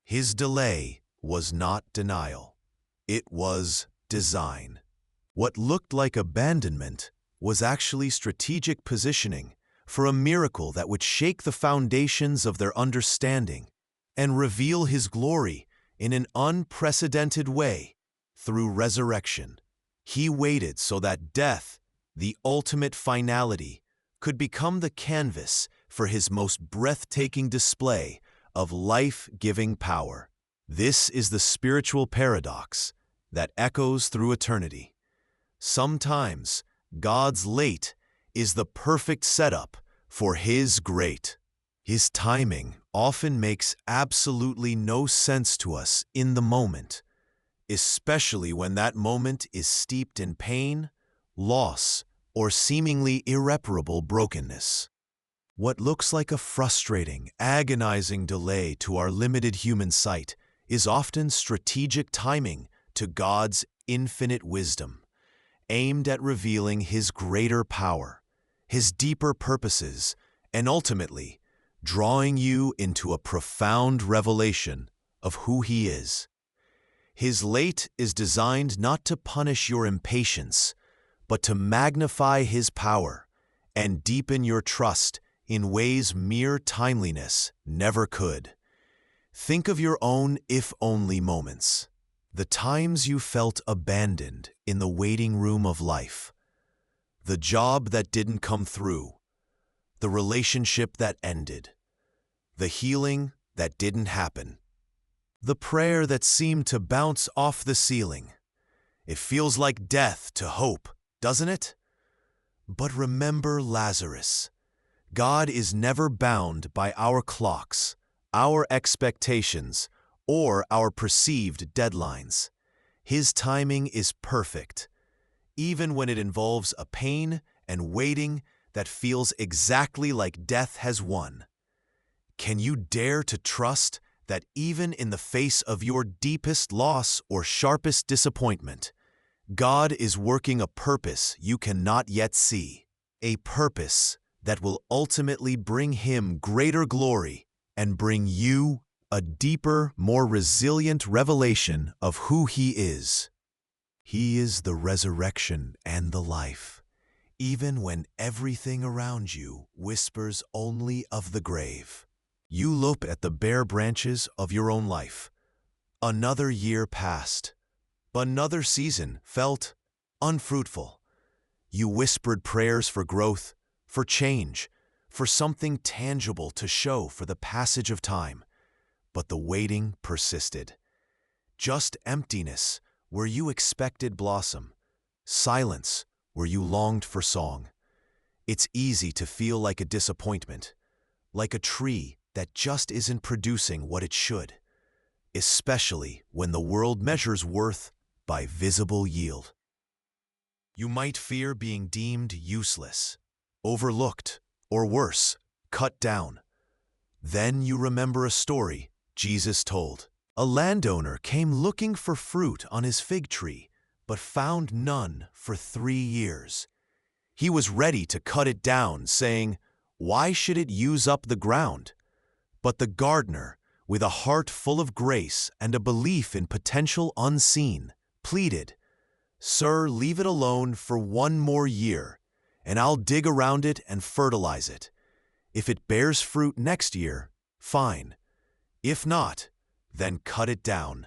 His delay was not denial. It was design. What looked like abandonment was actually strategic positioning for a miracle that would shake the foundations of their understanding and reveal his glory in an unprecedented way through resurrection. He waited so that death, the ultimate finality, could become the canvas for his most breathtaking display of life-giving power. This is the spiritual paradox that echoes through eternity. Sometimes God's late is the perfect setup for His great. His timing often makes absolutely no sense to us in the moment, especially when that moment is steeped in pain, loss, or seemingly irreparable brokenness. What looks like a frustrating, agonizing delay to our limited human sight is often strategic timing to God's infinite wisdom, aimed at revealing His greater power, His deeper purposes, and ultimately drawing you into a profound revelation of who He is. His late is designed not to punish your impatience, but to magnify His power and deepen your trust in ways mere timeliness never could. Think of your own if-only moments, the times you felt abandoned in the waiting room of life, the job that didn't come through, the relationship that ended, the healing that didn't happen, the prayer that seemed to bounce off the ceiling. It feels like death to hope, doesn't it? But remember Lazarus. God is never bound by our clocks, our expectations, or our perceived deadlines. His timing is perfect, even when it involves a pain and waiting that feels exactly like death has won. Can you dare to trust that even in the face of your deepest loss or sharpest disappointment, God is working a purpose you cannot yet see, a purpose that will ultimately bring Him greater glory and bring you a deeper, more resilient revelation of who He is. He is the resurrection and the life, even when everything around you whispers only of the grave. You look at the bare branches of your own life. Another year passed. Another season felt unfruitful. You whispered prayers for growth, for change, for something tangible to show for the passage of time. But the waiting persisted. Just emptiness where you expected blossom, silence where you longed for song. It's easy to feel like a disappointment, like a tree that just isn't producing what it should, especially when the world measures worth by visible yield. You might fear being deemed useless, overlooked, or worse, cut down. Then you remember a story Jesus told. A landowner came looking for fruit on his fig tree, but found none for 3 years. He was ready to cut it down, saying, "Why should it use up the ground?" But the gardener, with a heart full of grace and a belief in potential unseen, pleaded, "Sir, leave it alone for 1 more year, and I'll dig around it and fertilize it. If it bears fruit next year, fine. If not, then cut it down."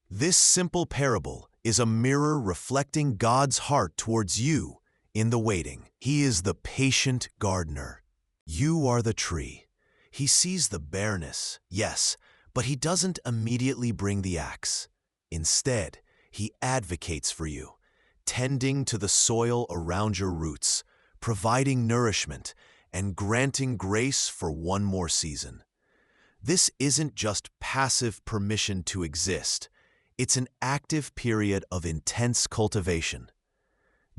This simple parable is a mirror reflecting God's heart towards you in the waiting. He is the patient gardener. You are the tree. He sees the bareness, yes, but He doesn't immediately bring the axe. Instead, He advocates for you, tending to the soil around your roots, providing nourishment, and granting grace for 1 more season. This isn't just passive permission to exist. It's an active period of intense cultivation.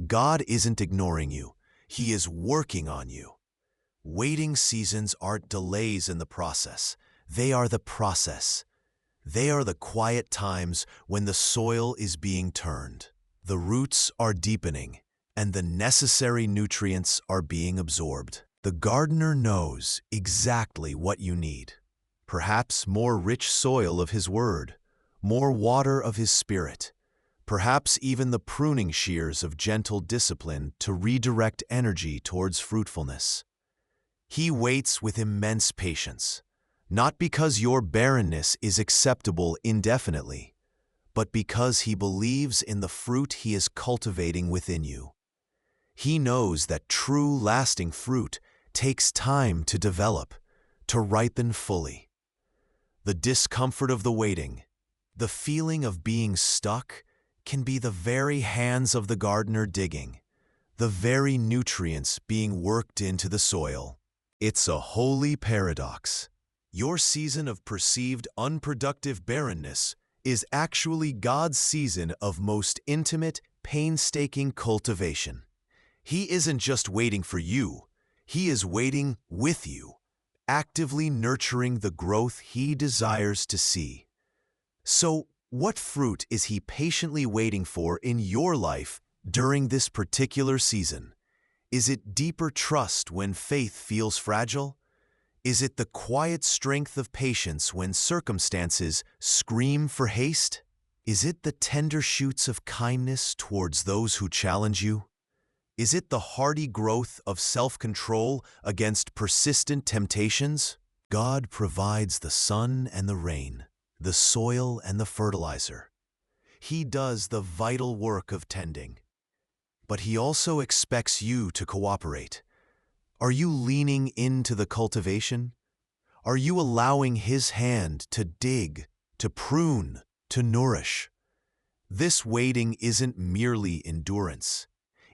God isn't ignoring you. He is working on you. Waiting seasons aren't delays in the process. They are the process. They are the quiet times when the soil is being turned, the roots are deepening, and the necessary nutrients are being absorbed. The gardener knows exactly what you need. Perhaps more rich soil of his word, more water of his spirit, perhaps even the pruning shears of gentle discipline to redirect energy towards fruitfulness. He waits with immense patience, not because your barrenness is acceptable indefinitely, but because he believes in the fruit he is cultivating within you. He knows that true, lasting fruit takes time to develop, to ripen fully. The discomfort of the waiting, the feeling of being stuck, can be the very hands of the gardener digging, the very nutrients being worked into the soil. It's a holy paradox. Your season of perceived unproductive barrenness is actually God's season of most intimate, painstaking cultivation. He isn't just waiting for you, He is waiting with you, actively nurturing the growth He desires to see. So, what fruit is He patiently waiting for in your life during this particular season? Is it deeper trust when faith feels fragile? Is it the quiet strength of patience when circumstances scream for haste? Is it the tender shoots of kindness towards those who challenge you? Is it the hardy growth of self-control against persistent temptations? God provides the sun and the rain, the soil and the fertilizer. He does the vital work of tending. But He also expects you to cooperate. Are you leaning into the cultivation? Are you allowing His hand to dig, to prune, to nourish? This waiting isn't merely endurance.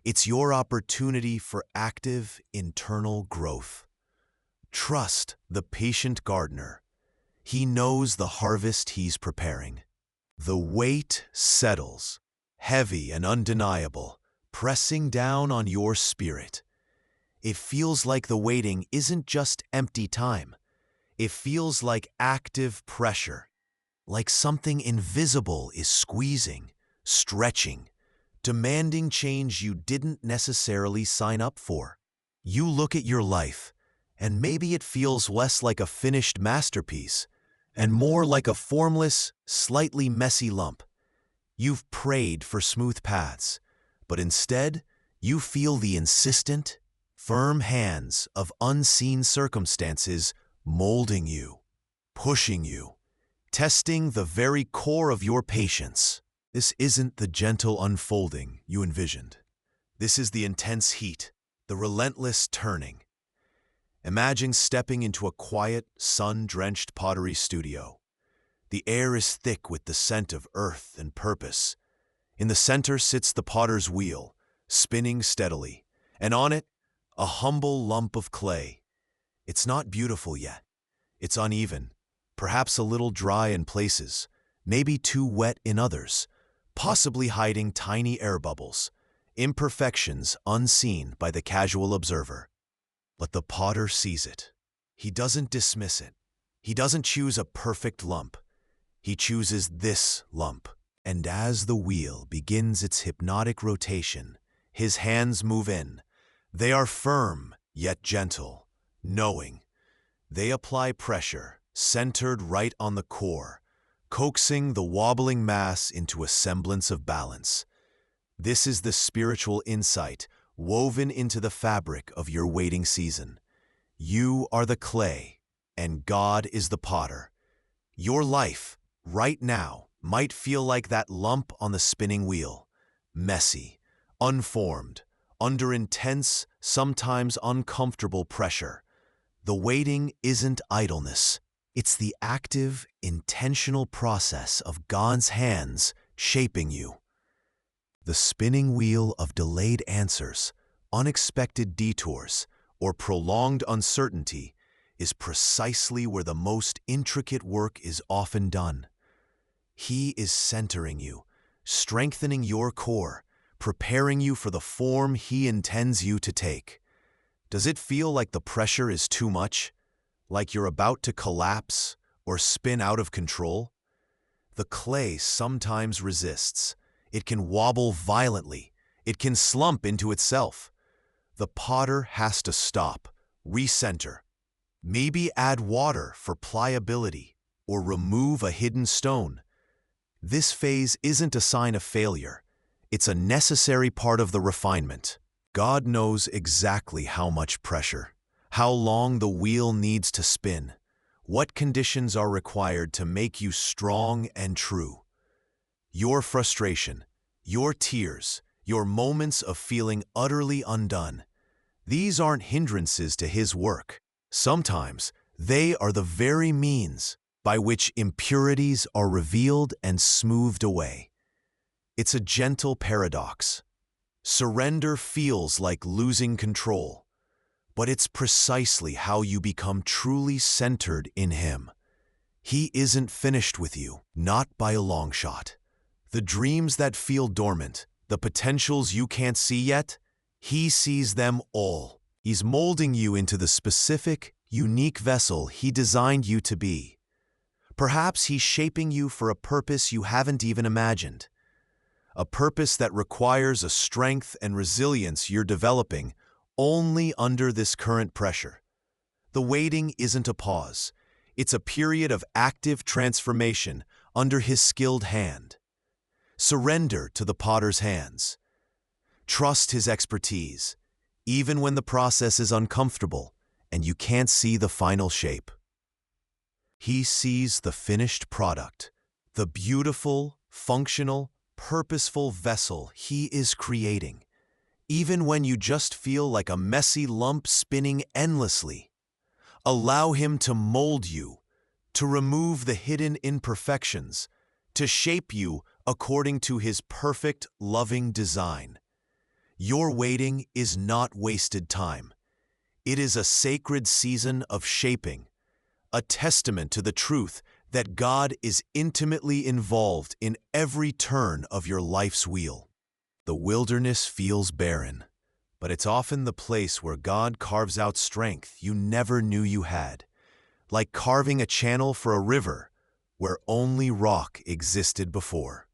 It's your opportunity for active, internal growth. Trust the patient gardener. He knows the harvest He's preparing. The weight settles, heavy and undeniable, pressing down on your spirit. It feels like the waiting isn't just empty time. It feels like active pressure, like something invisible is squeezing, stretching, demanding change you didn't necessarily sign up for. You look at your life, and maybe it feels less like a finished masterpiece and more like a formless, slightly messy lump. You've prayed for smooth paths, but instead, you feel the insistent, firm hands of unseen circumstances molding you, pushing you, testing the very core of your patience. This isn't the gentle unfolding you envisioned. This is the intense heat, the relentless turning. Imagine stepping into a quiet, sun-drenched pottery studio. The air is thick with the scent of earth and purpose. In the center sits the potter's wheel, spinning steadily, and on it, a humble lump of clay. It's not beautiful yet. It's uneven, perhaps a little dry in places, maybe too wet in others, possibly hiding tiny air bubbles, imperfections unseen by the casual observer. But the potter sees it. He doesn't dismiss it. He doesn't choose a perfect lump. He chooses this lump. And as the wheel begins its hypnotic rotation, his hands move in. They are firm, yet gentle, knowing. They apply pressure, centered right on the core, coaxing the wobbling mass into a semblance of balance. This is the spiritual insight woven into the fabric of your waiting season. You are the clay, and God is the potter. Your life, right now, might feel like that lump on the spinning wheel, messy, unformed, under intense, sometimes uncomfortable pressure. The waiting isn't idleness. It's the active, intentional process of God's hands shaping you. The spinning wheel of delayed answers, unexpected detours, or prolonged uncertainty is precisely where the most intricate work is often done. He is centering you, strengthening your core, preparing you for the form He intends you to take. Does it feel like the pressure is too much? Like you're about to collapse or spin out of control? The clay sometimes resists. It can wobble violently. It can slump into itself. The potter has to stop, recenter, maybe add water for pliability, or remove a hidden stone. This phase isn't a sign of failure. It's a necessary part of the refinement. God knows exactly how much pressure, how long the wheel needs to spin, what conditions are required to make you strong and true. Your frustration, your tears, your moments of feeling utterly undone, these aren't hindrances to His work. Sometimes they are the very means by which impurities are revealed and smoothed away. It's a gentle paradox. Surrender feels like losing control, but it's precisely how you become truly centered in Him. He isn't finished with you, not by a long shot. The dreams that feel dormant, the potentials you can't see yet, He sees them all. He's molding you into the specific, unique vessel He designed you to be. Perhaps He's shaping you for a purpose you haven't even imagined. A purpose that requires a strength and resilience you're developing only under this current pressure. The waiting isn't a pause. It's a period of active transformation under His skilled hand. Surrender to the potter's hands. Trust His expertise, even when the process is uncomfortable and you can't see the final shape. He sees the finished product, the beautiful, functional, purposeful vessel He is creating, even when you just feel like a messy lump spinning endlessly. Allow Him to mold you, to remove the hidden imperfections, to shape you according to His perfect, loving design. Your waiting is not wasted time. It is a sacred season of shaping, a testament to the truth that God is intimately involved in every turn of your life's wheel. The wilderness feels barren, but it's often the place where God carves out strength you never knew you had, like carving a channel for a river where only rock existed before.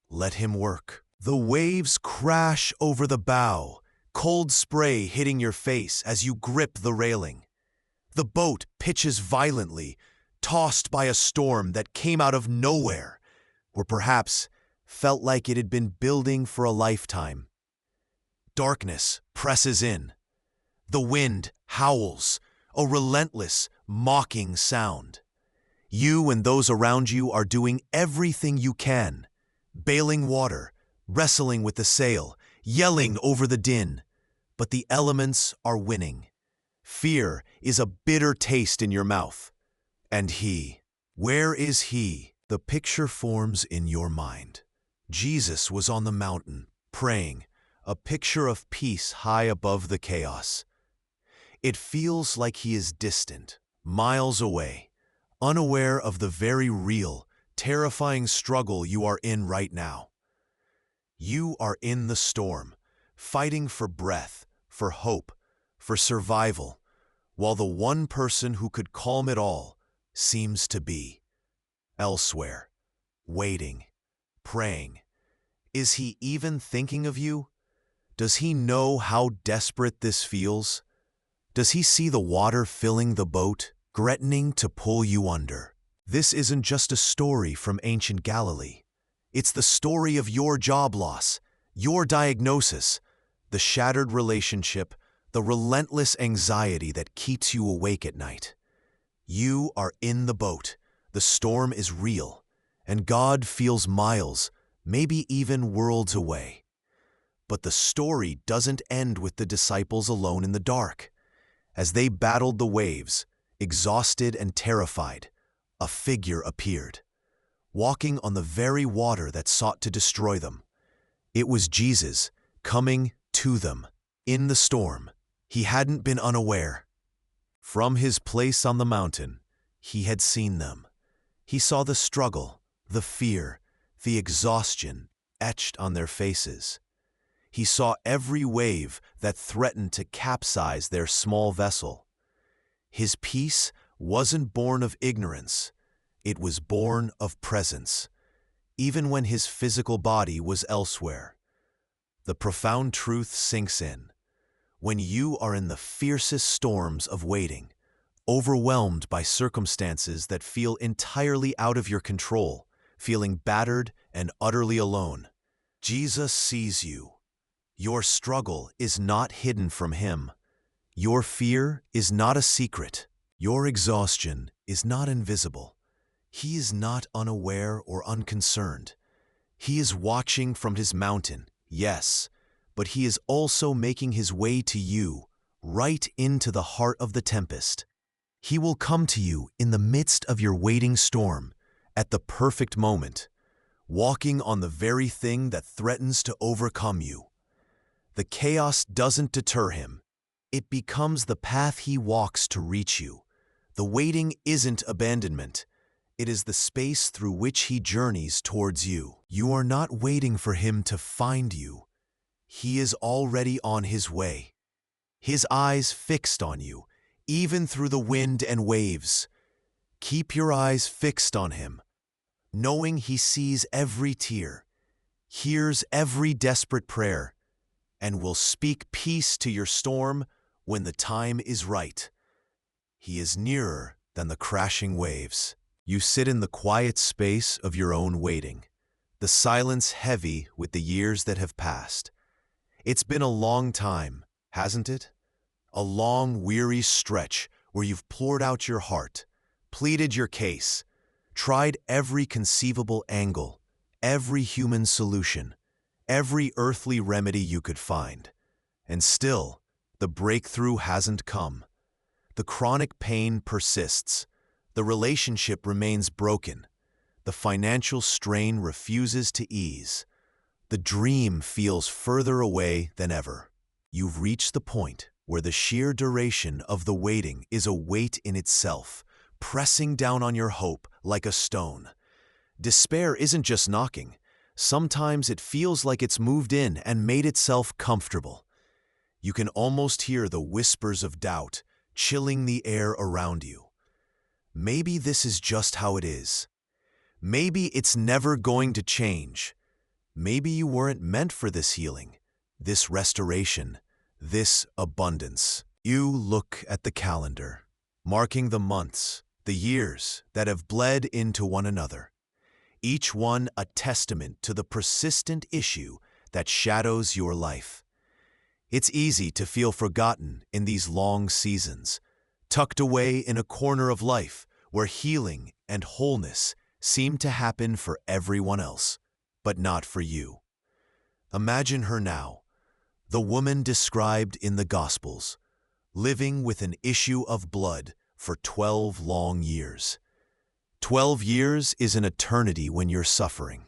Let Him work. The waves crash over the bow, cold spray hitting your face as you grip the railing. The boat pitches violently, tossed by a storm that came out of nowhere, or perhaps felt like it had been building for a lifetime. Darkness presses in. The wind howls, a relentless, mocking sound. You and those around you are doing everything you can, bailing water, wrestling with the sail, yelling over the din, but the elements are winning. Fear is a bitter taste in your mouth. And He, where is He? The picture forms in your mind. Jesus was on the mountain, praying, a picture of peace high above the chaos. It feels like He is distant, miles away, unaware of the very real, terrifying struggle you are in right now. You are in the storm, fighting for breath, for hope, for survival, while the one person who could calm it all seems to be elsewhere, waiting, praying. Is He even thinking of you? Does He know how desperate this feels? Does He see the water filling the boat, threatening to pull you under? This isn't just a story from ancient Galilee. It's the story of your job loss, your diagnosis, the shattered relationship, the relentless anxiety that keeps you awake at night. You are in the boat, the storm is real, and God feels miles, maybe even worlds away. But the story doesn't end with the disciples alone in the dark. As they battled the waves, exhausted and terrified, a figure appeared, walking on the very water that sought to destroy them. It was Jesus, coming to them, in the storm. He hadn't been unaware. From His place on the mountain, He had seen them. He saw the struggle, the fear, the exhaustion etched on their faces. He saw every wave that threatened to capsize their small vessel. His peace wasn't born of ignorance. It was born of presence, even when his physical body was elsewhere. The profound truth sinks in. When you are in the fiercest storms of waiting, overwhelmed by circumstances that feel entirely out of your control, feeling battered and utterly alone, Jesus sees you. Your struggle is not hidden from him. Your fear is not a secret. Your exhaustion is not invisible. He is not unaware or unconcerned. He is watching from his mountain, yes, but he is also making his way to you, right into the heart of the tempest. He will come to you in the midst of your waiting storm, at the perfect moment, walking on the very thing that threatens to overcome you. The chaos doesn't deter him. It becomes the path he walks to reach you. The waiting isn't abandonment. It is the space through which he journeys towards you. You are not waiting for him to find you. He is already on his way. His eyes fixed on you, even through the wind and waves. Keep your eyes fixed on him, knowing he sees every tear, hears every desperate prayer, and will speak peace to your storm when the time is right. He is nearer than the crashing waves. You sit in the quiet space of your own waiting, the silence heavy with the years that have passed. It's been a long time, hasn't it? A long, weary stretch where you've poured out your heart, pleaded your case, tried every conceivable angle, every human solution, every earthly remedy you could find. And still, the breakthrough hasn't come. The chronic pain persists. The relationship remains broken. The financial strain refuses to ease. The dream feels further away than ever. You've reached the point where the sheer duration of the waiting is a weight in itself, pressing down on your hope like a stone. Despair isn't just knocking. Sometimes it feels like it's moved in and made itself comfortable. You can almost hear the whispers of doubt chilling the air around you. Maybe this is just how it is. Maybe it's never going to change. Maybe you weren't meant for this healing, this restoration, this abundance. You look at the calendar, marking the months, the years that have bled into one another, each one a testament to the persistent issue that shadows your life. It's easy to feel forgotten in these long seasons, tucked away in a corner of life where healing and wholeness seem to happen for everyone else, but not for you. Imagine her now, the woman described in the Gospels, living with an issue of blood for 12 long years. 12 years is an eternity when you're suffering.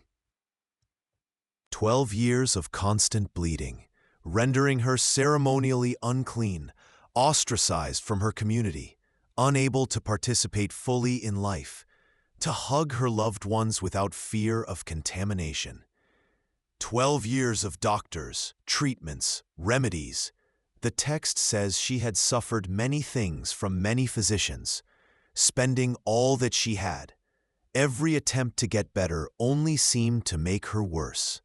12 years of constant bleeding, rendering her ceremonially unclean, ostracized from her community, unable to participate fully in life, to hug her loved ones without fear of contamination. 12 years of doctors, treatments, remedies. The text says she had suffered many things from many physicians, spending all that she had. Every attempt to get better only seemed to make her worse.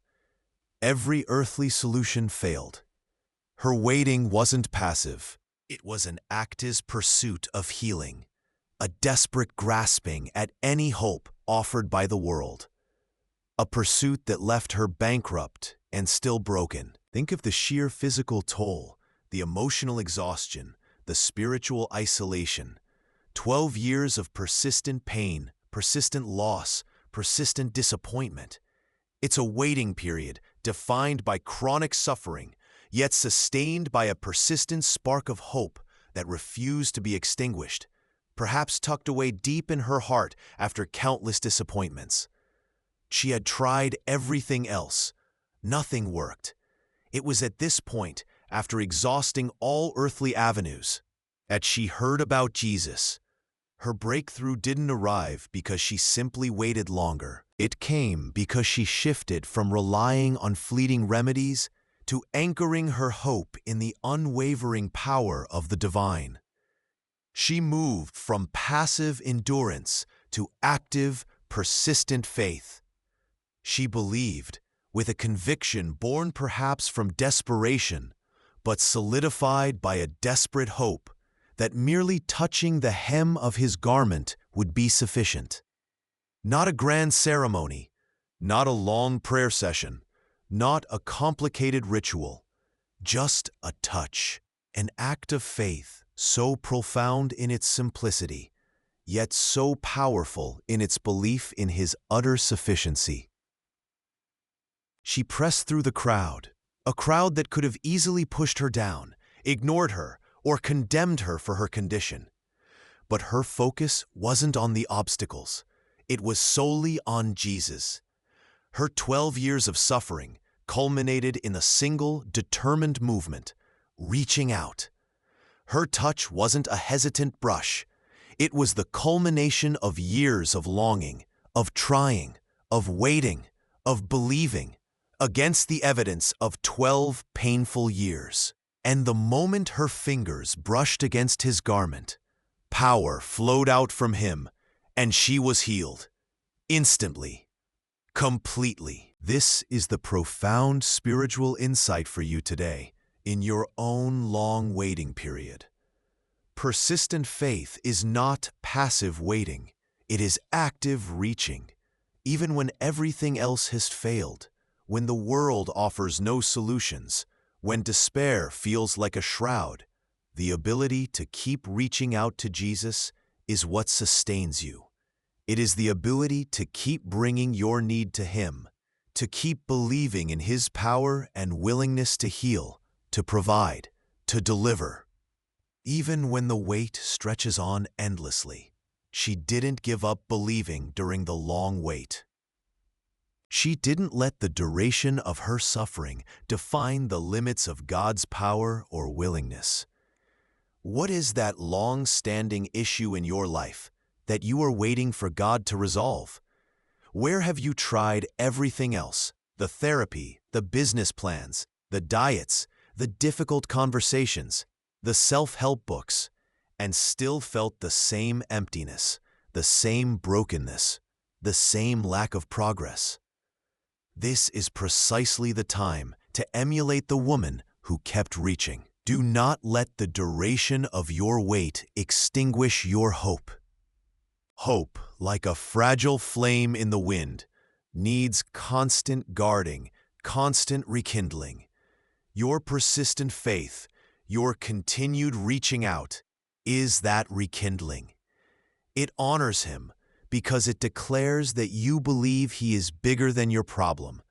Every earthly solution failed. Her waiting wasn't passive. It was an active pursuit of healing, a desperate grasping at any hope offered by the world. A pursuit that left her bankrupt and still broken. Think of the sheer physical toll, the emotional exhaustion, the spiritual isolation. 12 years of persistent pain, persistent loss, persistent disappointment. It's a waiting period defined by chronic suffering, yet sustained by a persistent spark of hope that refused to be extinguished, perhaps tucked away deep in her heart after countless disappointments. She had tried everything else. Nothing worked. It was at this point, after exhausting all earthly avenues, that she heard about Jesus. Her breakthrough didn't arrive because she simply waited longer. It came because she shifted from relying on fleeting remedies to anchoring her hope in the unwavering power of the divine. She moved from passive endurance to active, persistent faith. She believed, with a conviction born perhaps from desperation, but solidified by a desperate hope, that merely touching the hem of his garment would be sufficient. Not a grand ceremony, not a long prayer session, not a complicated ritual, just a touch, an act of faith so profound in its simplicity, yet so powerful in its belief in his utter sufficiency. She pressed through the crowd, a crowd that could have easily pushed her down, ignored her, or condemned her for her condition. But her focus wasn't on the obstacles. It was solely on Jesus. Her 12 years of suffering culminated in a single, determined movement, reaching out. Her touch wasn't a hesitant brush. It was the culmination of years of longing, of trying, of waiting, of believing, against the evidence of 12 painful years. And the moment her fingers brushed against his garment, power flowed out from him, and she was healed. Instantly. Completely. This is the profound spiritual insight for you today, in your own long waiting period. Persistent faith is not passive waiting. It is active reaching. Even when everything else has failed, when the world offers no solutions, when despair feels like a shroud, the ability to keep reaching out to Jesus is what sustains you. It is the ability to keep bringing your need to Him, to keep believing in His power and willingness to heal, to provide, to deliver. Even when the wait stretches on endlessly, she didn't give up believing during the long wait. She didn't let the duration of her suffering define the limits of God's power or willingness. What is that long-standing issue in your life that you are waiting for God to resolve? Where have you tried everything else? The therapy, the business plans, the diets, the difficult conversations, the self-help books, and still felt the same emptiness, the same brokenness, the same lack of progress. This is precisely the time to emulate the woman who kept reaching. Do not let the duration of your wait extinguish your hope. Hope, like a fragile flame in the wind, needs constant guarding, constant rekindling. Your persistent faith, your continued reaching out, is that rekindling. It honors Him because it declares that you believe He is bigger than your problem,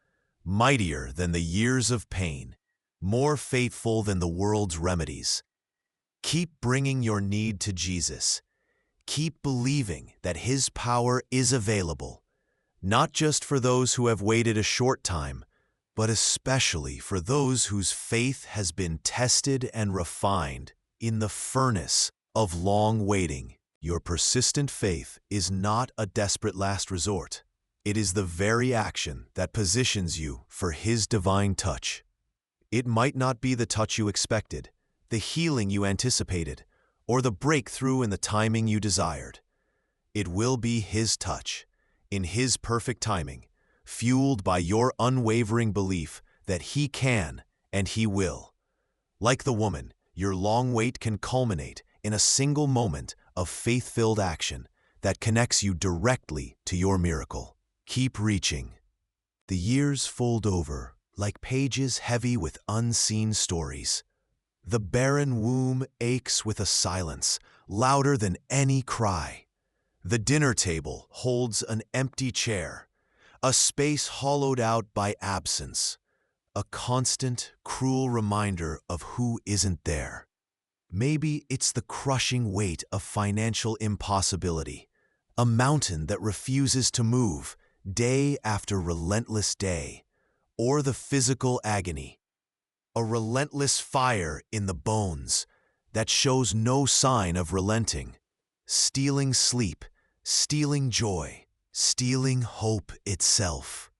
mightier than the years of pain, more faithful than the world's remedies. Keep bringing your need to Jesus. Keep believing that His power is available, not just for those who have waited a short time, but especially for those whose faith has been tested and refined in the furnace of long waiting. Your persistent faith is not a desperate last resort. It is the very action that positions you for His divine touch. It might not be the touch you expected, the healing you anticipated, or the breakthrough in the timing you desired. It will be His touch, in His perfect timing, fueled by your unwavering belief that He can and He will. Like the woman, your long wait can culminate in a single moment of faith-filled action that connects you directly to your miracle. Keep reaching. The years fold over like pages heavy with unseen stories. The barren womb aches with a silence louder than any cry. The dinner table holds an empty chair, a space hollowed out by absence, a constant, cruel reminder of who isn't there. Maybe it's the crushing weight of financial impossibility, a mountain that refuses to move day after relentless day, or the physical agony, a relentless fire in the bones that shows no sign of relenting, stealing sleep, stealing joy, stealing hope itself.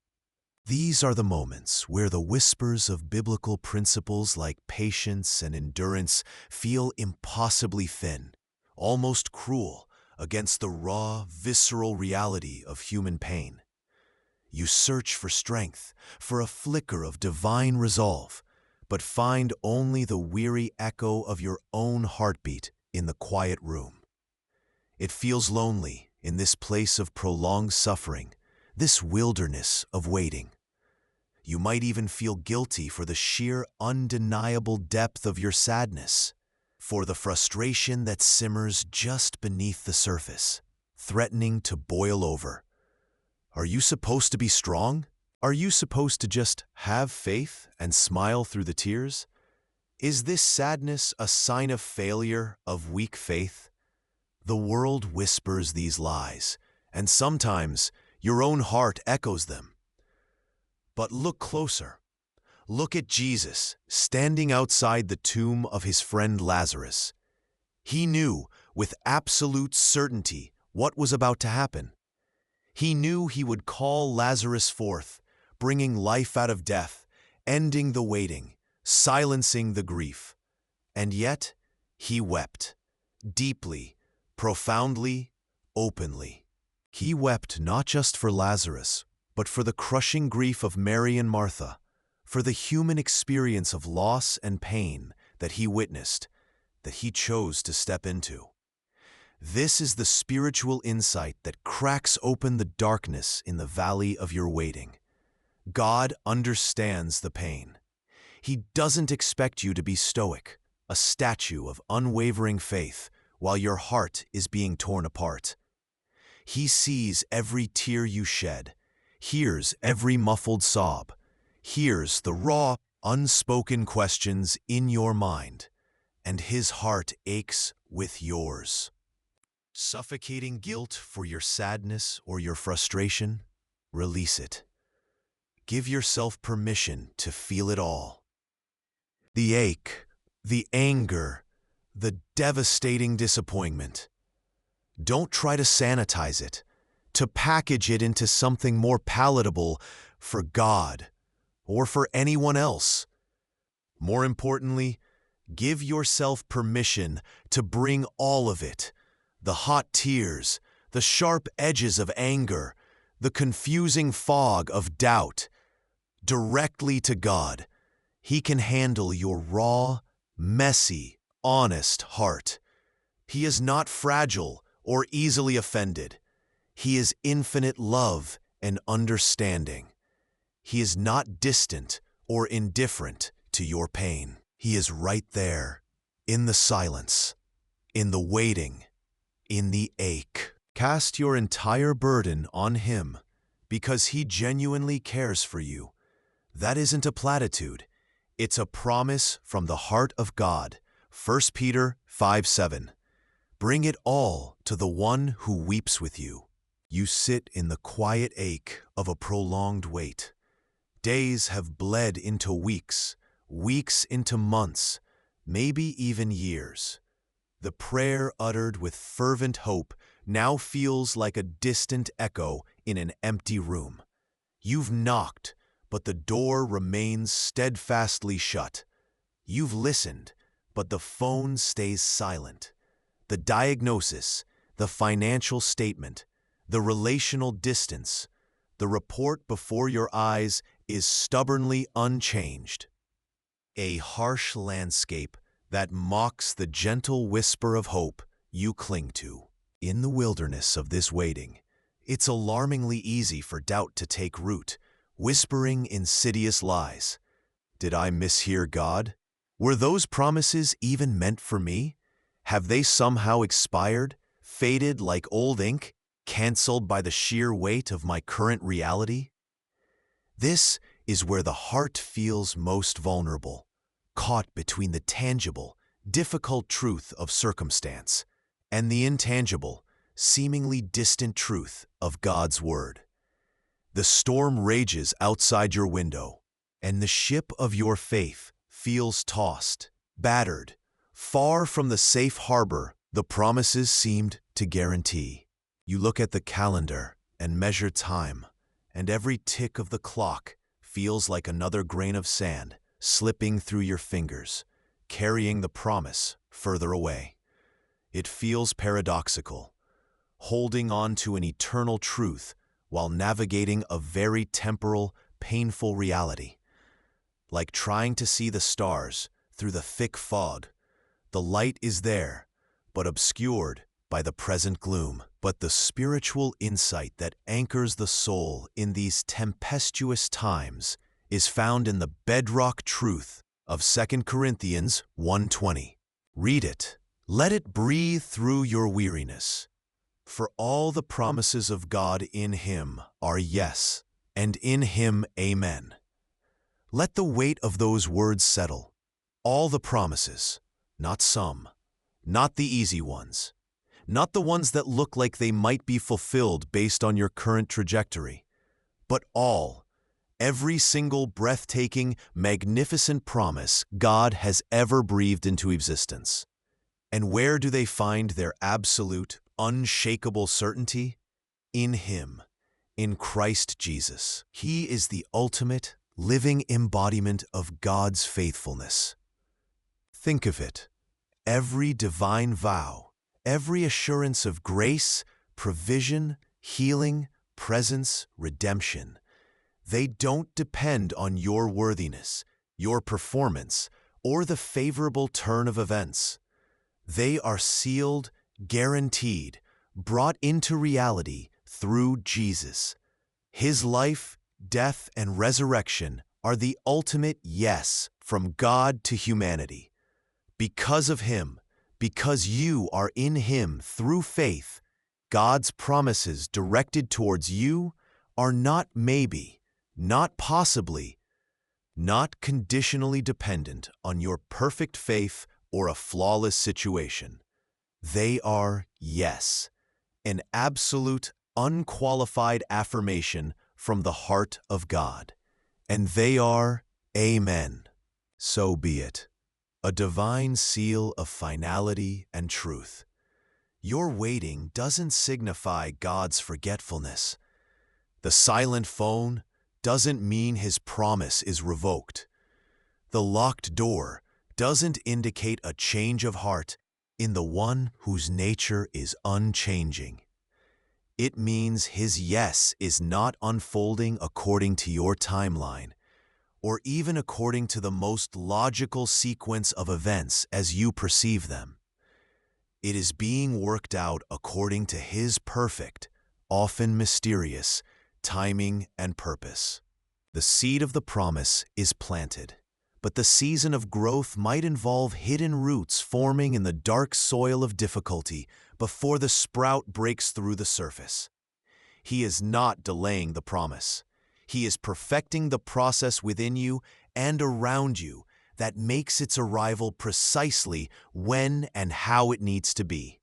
These are the moments where the whispers of biblical principles like patience and endurance feel impossibly thin, almost cruel, against the raw, visceral reality of human pain. You search for strength, for a flicker of divine resolve, but find only the weary echo of your own heartbeat in the quiet room. It feels lonely in this place of prolonged suffering, this wilderness of waiting. You might even feel guilty for the sheer, undeniable depth of your sadness, for the frustration that simmers just beneath the surface, threatening to boil over. Are you supposed to be strong? Are you supposed to just have faith and smile through the tears? Is this sadness a sign of failure, of weak faith? The world whispers these lies, and sometimes your own heart echoes them. But look closer. Look at Jesus standing outside the tomb of his friend Lazarus. He knew with absolute certainty what was about to happen. He knew he would call Lazarus forth, bringing life out of death, ending the waiting, silencing the grief. And yet, he wept, deeply, profoundly, openly. He wept not just for Lazarus, but for the crushing grief of Mary and Martha, for the human experience of loss and pain that he witnessed, that he chose to step into. This is the spiritual insight that cracks open the darkness in the valley of your waiting. God understands the pain. He doesn't expect you to be stoic, a statue of unwavering faith, while your heart is being torn apart. He sees every tear you shed, hears every muffled sob, hears the raw, unspoken questions in your mind, and his heart aches with yours. Suffocating guilt for your sadness or your frustration? Release it. Give yourself permission to feel it all. The ache, the anger, the devastating disappointment. Don't try to sanitize it, to package it into something more palatable for God or for anyone else. More importantly, give yourself permission to bring all of it, the hot tears, the sharp edges of anger, the confusing fog of doubt, directly to God. He can handle your raw, messy, honest heart. He is not fragile or easily offended. He is infinite love and understanding. He is not distant or indifferent to your pain. He is right there, in the silence, in the waiting, in the ache. Cast your entire burden on him because he genuinely cares for you. That isn't a platitude. It's a promise from the heart of God. 1 Peter 5:7. Bring it all to the one who weeps with you. You sit in the quiet ache of a prolonged wait. Days have bled into weeks, weeks into months, maybe even years. The prayer uttered with fervent hope now feels like a distant echo in an empty room. You've knocked, but the door remains steadfastly shut. You've listened, but the phone stays silent. The diagnosis, the financial statement, the relational distance, the report before your eyes is stubbornly unchanged. A harsh landscape that mocks the gentle whisper of hope you cling to. In the wilderness of this waiting, it's alarmingly easy for doubt to take root, whispering insidious lies. Did I mishear God? Were those promises even meant for me? Have they somehow expired, faded like old ink, canceled by the sheer weight of my current reality? This is where the heart feels most vulnerable, caught between the tangible, difficult truth of circumstance and the intangible, seemingly distant truth of God's Word. The storm rages outside your window, and the ship of your faith feels tossed, battered, far from the safe harbor the promises seemed to guarantee. You look at the calendar and measure time, and every tick of the clock feels like another grain of sand slipping through your fingers, carrying the promise further away. It feels paradoxical. holding on to an eternal truth while navigating a very temporal, painful reality. Like trying to see the stars through the thick fog. The light is there, but obscured by the present gloom. But the spiritual insight that anchors the soul in these tempestuous times is found in the bedrock truth of 2 Corinthians 1:20. Read it. Let it breathe through your weariness. For all the promises of God in Him are yes, and in Him amen. Let the weight of those words settle. All the promises, not some, not the easy ones, not the ones that look like they might be fulfilled based on your current trajectory, but all, every single breathtaking, magnificent promise God has ever breathed into existence. And where do they find their absolute, unshakable certainty? In Him, in Christ Jesus. He is the ultimate, living embodiment of God's faithfulness. Think of it. Every divine vow, every assurance of grace, provision, healing, presence, redemption, they don't depend on your worthiness, your performance, or the favorable turn of events. They are sealed, guaranteed, brought into reality through Jesus. His life, death, and resurrection are the ultimate yes from God to humanity. Because of Him, because you are in Him through faith, God's promises directed towards you are not maybe, not possibly, not conditionally dependent on your perfect faith or a flawless situation. They are yes, an absolute, unqualified affirmation from the heart of God. And they are amen. So be it. A divine seal of finality and truth. Your waiting doesn't signify God's forgetfulness. The silent phone doesn't mean His promise is revoked. The locked door doesn't indicate a change of heart in the one whose nature is unchanging. It means His yes is not unfolding according to your timeline, or even according to the most logical sequence of events as you perceive them. It is being worked out according to His perfect, often mysterious, timing and purpose. The seed of the promise is planted, but the season of growth might involve hidden roots forming in the dark soil of difficulty before the sprout breaks through the surface. He is not delaying the promise. He is perfecting the process within you and around you that makes its arrival precisely when and how it needs to be.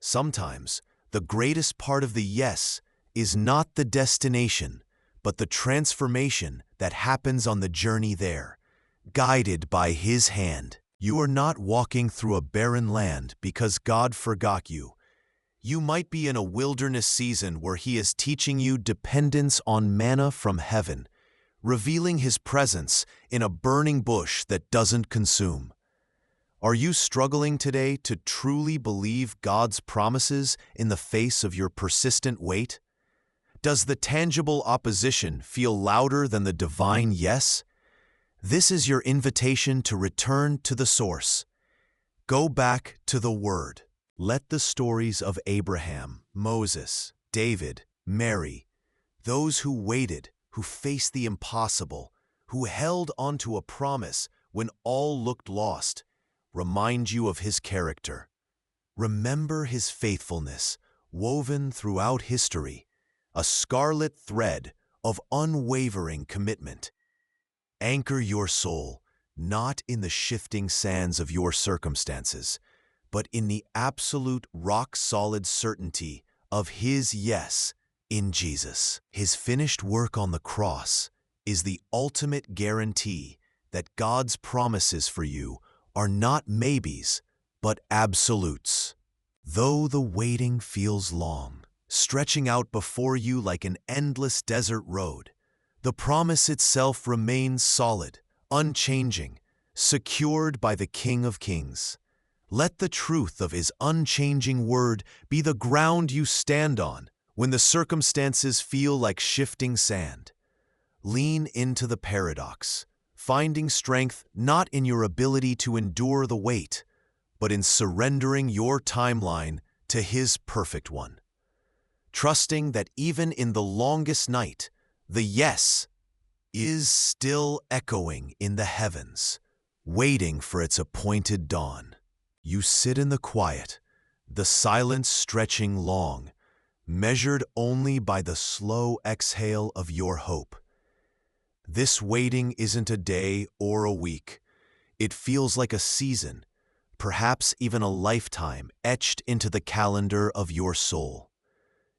Sometimes, the greatest part of the yes is not the destination, but the transformation that happens on the journey there, guided by His hand. You are not walking through a barren land because God forgot you. You might be in a wilderness season where He is teaching you dependence on manna from heaven, revealing His presence in a burning bush that doesn't consume. Are you struggling today to truly believe God's promises in the face of your persistent wait? Does the tangible opposition feel louder than the divine yes? This is your invitation to return to the source. Go back to the Word. Let the stories of Abraham, Moses, David, Mary, those who waited, who faced the impossible, who held onto a promise when all looked lost, remind you of His character. Remember His faithfulness, woven throughout history, a scarlet thread of unwavering commitment. Anchor your soul, not in the shifting sands of your circumstances, but in the absolute rock-solid certainty of His yes in Jesus. His finished work on the cross is the ultimate guarantee that God's promises for you are not maybes, but absolutes. Though the waiting feels long, stretching out before you like an endless desert road, the promise itself remains solid, unchanging, secured by the King of Kings. Let the truth of His unchanging word be the ground you stand on when the circumstances feel like shifting sand. Lean into the paradox, finding strength not in your ability to endure the weight, but in surrendering your timeline to His perfect one. Trusting that even in the longest night, the yes is still echoing in the heavens, waiting for its appointed dawn. You sit in the quiet, the silence stretching long, measured only by the slow exhale of your hope. This waiting isn't a day or a week. It feels like a season, perhaps even a lifetime etched into the calendar of your soul.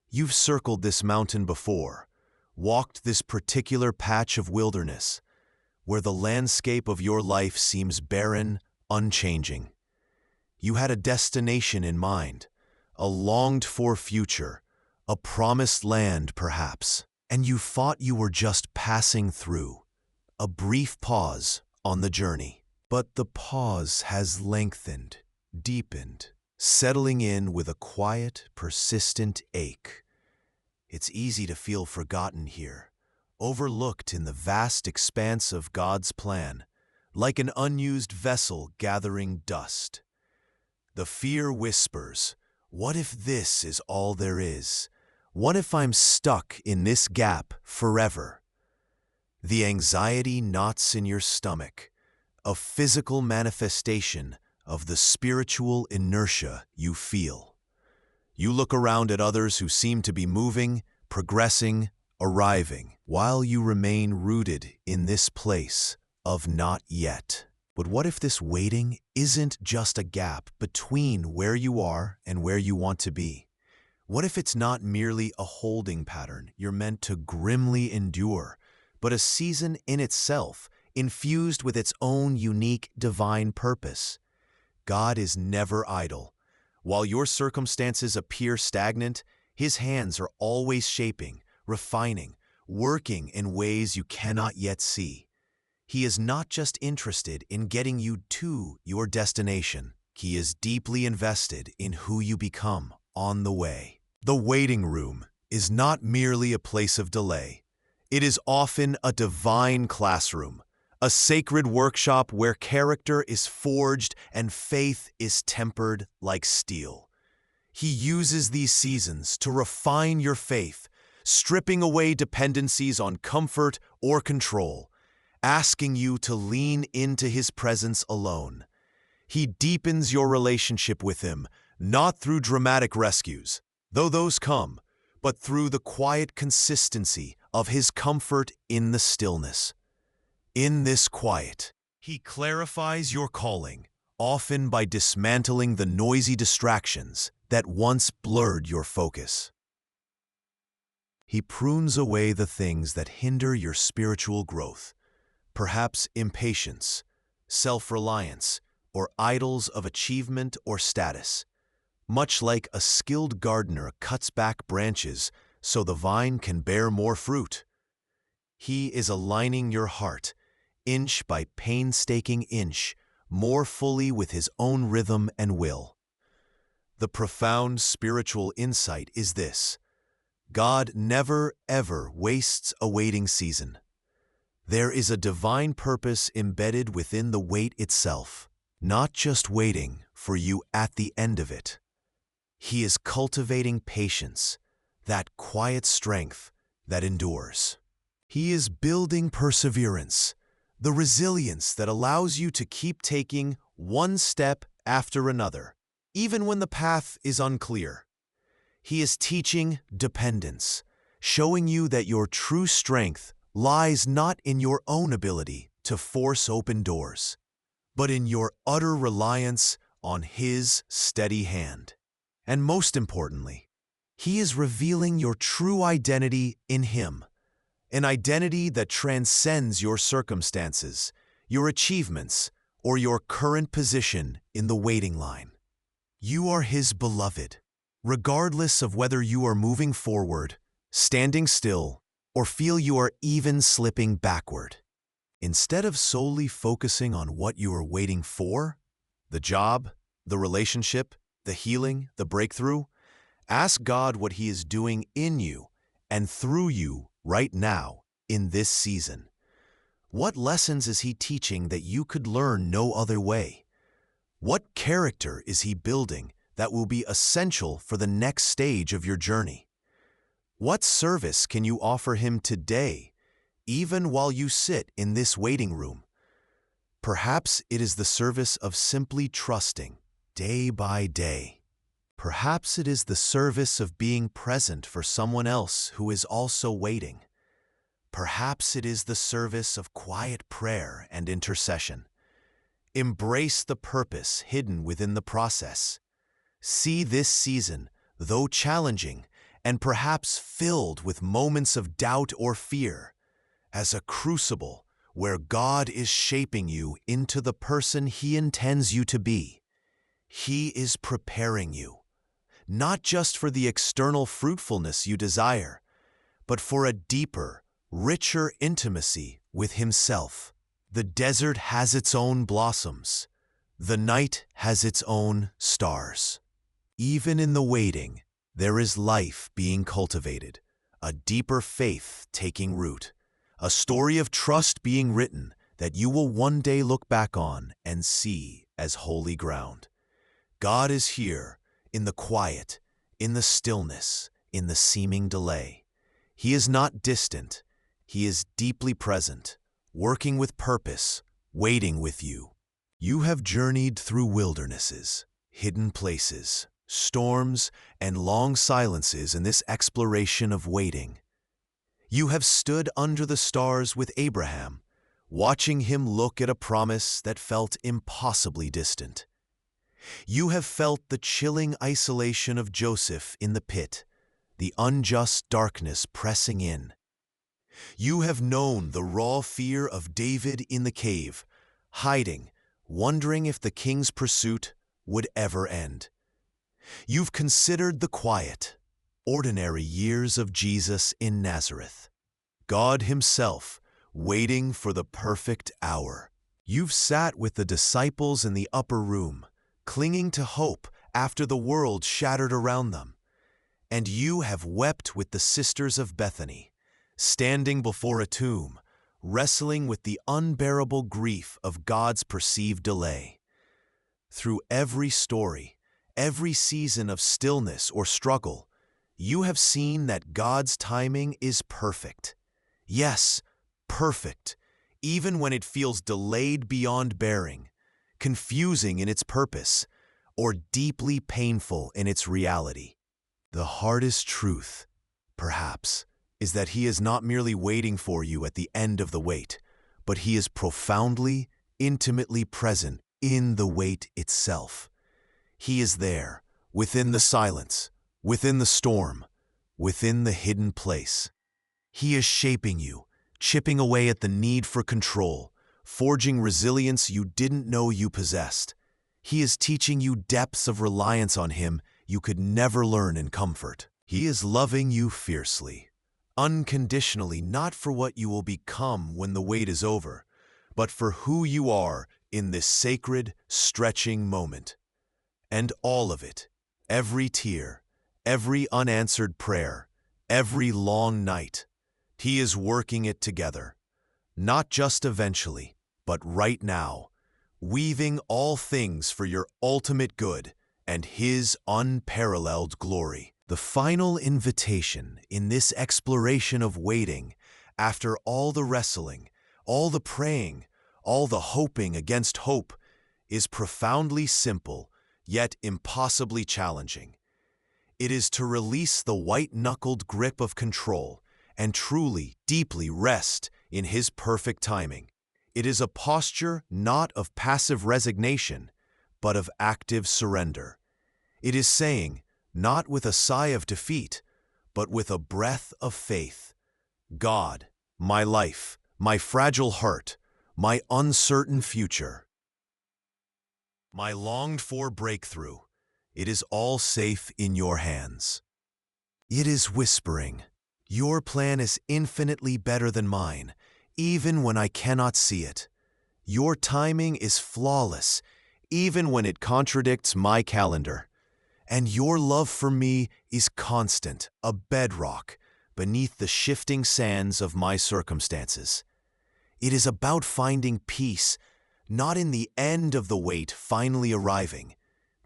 You've circled this mountain before, walked this particular patch of wilderness, where the landscape of your life seems barren, unchanging. You had a destination in mind, a longed-for future, a promised land perhaps, and you thought you were just passing through, a brief pause on the journey. But the pause has lengthened, deepened, settling in with a quiet, persistent ache. It's easy to feel forgotten here, overlooked in the vast expanse of God's plan, like an unused vessel gathering dust. The fear whispers, what if this is all there is? What if I'm stuck in this gap forever? The anxiety knots in your stomach, a physical manifestation of the spiritual inertia you feel. You look around at others who seem to be moving, progressing, arriving, while you remain rooted in this place of not yet. But what if this waiting isn't just a gap between where you are and where you want to be? What if it's not merely a holding pattern you're meant to grimly endure, but a season in itself, infused with its own unique divine purpose? God is never idle. While your circumstances appear stagnant, His hands are always shaping, refining, working in ways you cannot yet see. He is not just interested in getting you to your destination. He is deeply invested in who you become on the way. The waiting room is not merely a place of delay. It is often a divine classroom, a sacred workshop where character is forged and faith is tempered like steel. He uses these seasons to refine your faith, stripping away dependencies on comfort or control, asking you to lean into His presence alone. He deepens your relationship with Him, not through dramatic rescues, though those come, but through the quiet consistency of His comfort in the stillness. In this quiet, He clarifies your calling, often by dismantling the noisy distractions that once blurred your focus. He prunes away the things that hinder your spiritual growth, perhaps impatience, self-reliance, or idols of achievement or status. Much like a skilled gardener cuts back branches so the vine can bear more fruit, He is aligning your heart, inch by painstaking inch, more fully with His own rhythm and will. The profound spiritual insight is this: God never, ever wastes a waiting season. There is a divine purpose embedded within the wait itself, not just waiting for you at the end of it. He is cultivating patience, that quiet strength that endures. He is building perseverance, the resilience that allows you to keep taking one step after another, even when the path is unclear. He is teaching dependence, showing you that your true strength lies not in your own ability to force open doors, but in your utter reliance on His steady hand. And most importantly, He is revealing your true identity in Him, an identity that transcends your circumstances, your achievements, or your current position in the waiting line. You are His beloved, regardless of whether you are moving forward, standing still, or feel you are even slipping backward. Instead of solely focusing on what you are waiting for, the job, the relationship, the healing, the breakthrough? Ask God what He is doing in you and through you right now in this season. What lessons is He teaching that you could learn no other way? What character is He building that will be essential for the next stage of your journey? What service can you offer Him today, even while you sit in this waiting room? Perhaps it is the service of simply trusting, day by day. Perhaps it is the service of being present for someone else who is also waiting. Perhaps it is the service of quiet prayer and intercession. Embrace the purpose hidden within the process. See this season, though challenging, and perhaps filled with moments of doubt or fear, as a crucible where God is shaping you into the person He intends you to be. He is preparing you, not just for the external fruitfulness you desire, but for a deeper, richer intimacy with Himself. The desert has its own blossoms. The night has its own stars. Even in the waiting, there is life being cultivated, a deeper faith taking root, a story of trust being written that you will one day look back on and see as holy ground. God is here in the quiet, in the stillness, in the seeming delay. He is not distant. He is deeply present, working with purpose, waiting with you. You have journeyed through wildernesses, hidden places, storms, and long silences in this exploration of waiting. You have stood under the stars with Abraham, watching him look at a promise that felt impossibly distant. You have felt the chilling isolation of Joseph in the pit, the unjust darkness pressing in. You have known the raw fear of David in the cave, hiding, wondering if the king's pursuit would ever end. You've considered the quiet, ordinary years of Jesus in Nazareth, God Himself waiting for the perfect hour. You've sat with the disciples in the upper room, clinging to hope after the world shattered around them. And you have wept with the sisters of Bethany, standing before a tomb, wrestling with the unbearable grief of God's perceived delay. Through every story, every season of stillness or struggle, you have seen that God's timing is perfect. Yes, perfect, even when it feels delayed beyond bearing, confusing in its purpose, or deeply painful in its reality. The hardest truth, perhaps, is that He is not merely waiting for you at the end of the wait, but He is profoundly, intimately present in the wait itself. He is there, within the silence, within the storm, within the hidden place. He is shaping you, chipping away at the need for control, forging resilience you didn't know you possessed. He is teaching you depths of reliance on Him you could never learn in comfort. He is loving you fiercely, unconditionally, not for what you will become when the wait is over, but for who you are in this sacred, stretching moment. And all of it, every tear, every unanswered prayer, every long night, He is working it together, not just eventually, but right now, weaving all things for your ultimate good and His unparalleled glory. The final invitation in this exploration of waiting, after all the wrestling, all the praying, all the hoping against hope, is profoundly simple, yet impossibly challenging. It is to release the white-knuckled grip of control and truly, deeply rest in His perfect timing. It is a posture not of passive resignation, but of active surrender. It is saying, not with a sigh of defeat, but with a breath of faith, God, my life, my fragile heart, my uncertain future, my longed-for breakthrough, it is all safe in your hands. It is whispering, your plan is infinitely better than mine, even when I cannot see it. Your timing is flawless, even when it contradicts my calendar. And your love for me is constant, a bedrock, beneath the shifting sands of my circumstances. It is about finding peace, not in the end of the wait finally arriving,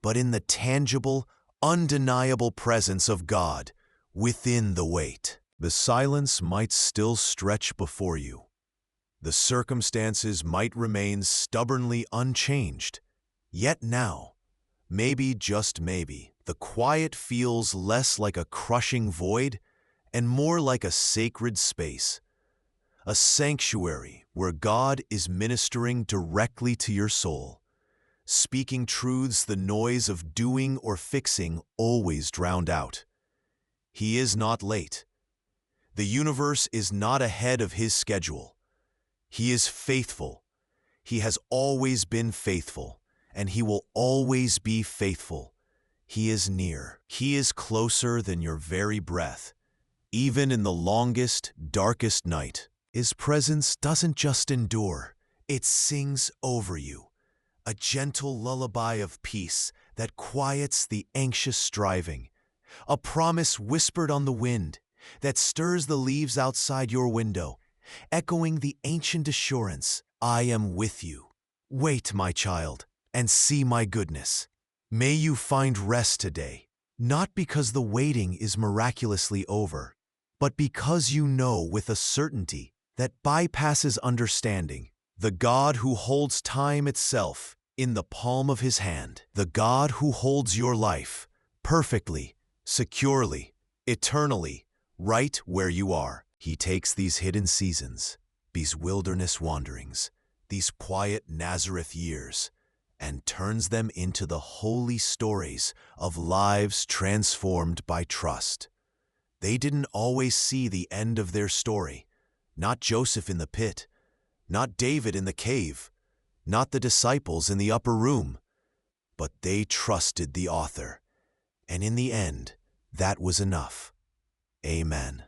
but in the tangible, undeniable presence of God within the wait. The silence might still stretch before you. The circumstances might remain stubbornly unchanged. Yet now, maybe, just maybe, the quiet feels less like a crushing void and more like a sacred space, a sanctuary where God is ministering directly to your soul, speaking truths the noise of doing or fixing always drowned out. He is not late. The universe is not ahead of his schedule. He is faithful. He has always been faithful, and he will always be faithful. He is near. He is closer than your very breath, even in the longest, darkest night. His presence doesn't just endure, it sings over you, a gentle lullaby of peace that quiets the anxious striving, a promise whispered on the wind that stirs the leaves outside your window, echoing the ancient assurance, I am with you. Wait, my child, and see my goodness. May you find rest today, not because the waiting is miraculously over, but because you know with a certainty that bypasses understanding, the God who holds time itself in the palm of his hand, the God who holds your life perfectly, securely, eternally, right where you are. He takes these hidden seasons, these wilderness wanderings, these quiet Nazareth years, and turns them into the holy stories of lives transformed by trust. They didn't always see the end of their story, not Joseph in the pit, not David in the cave, not the disciples in the upper room, but they trusted the author, and in the end, that was enough. Amen.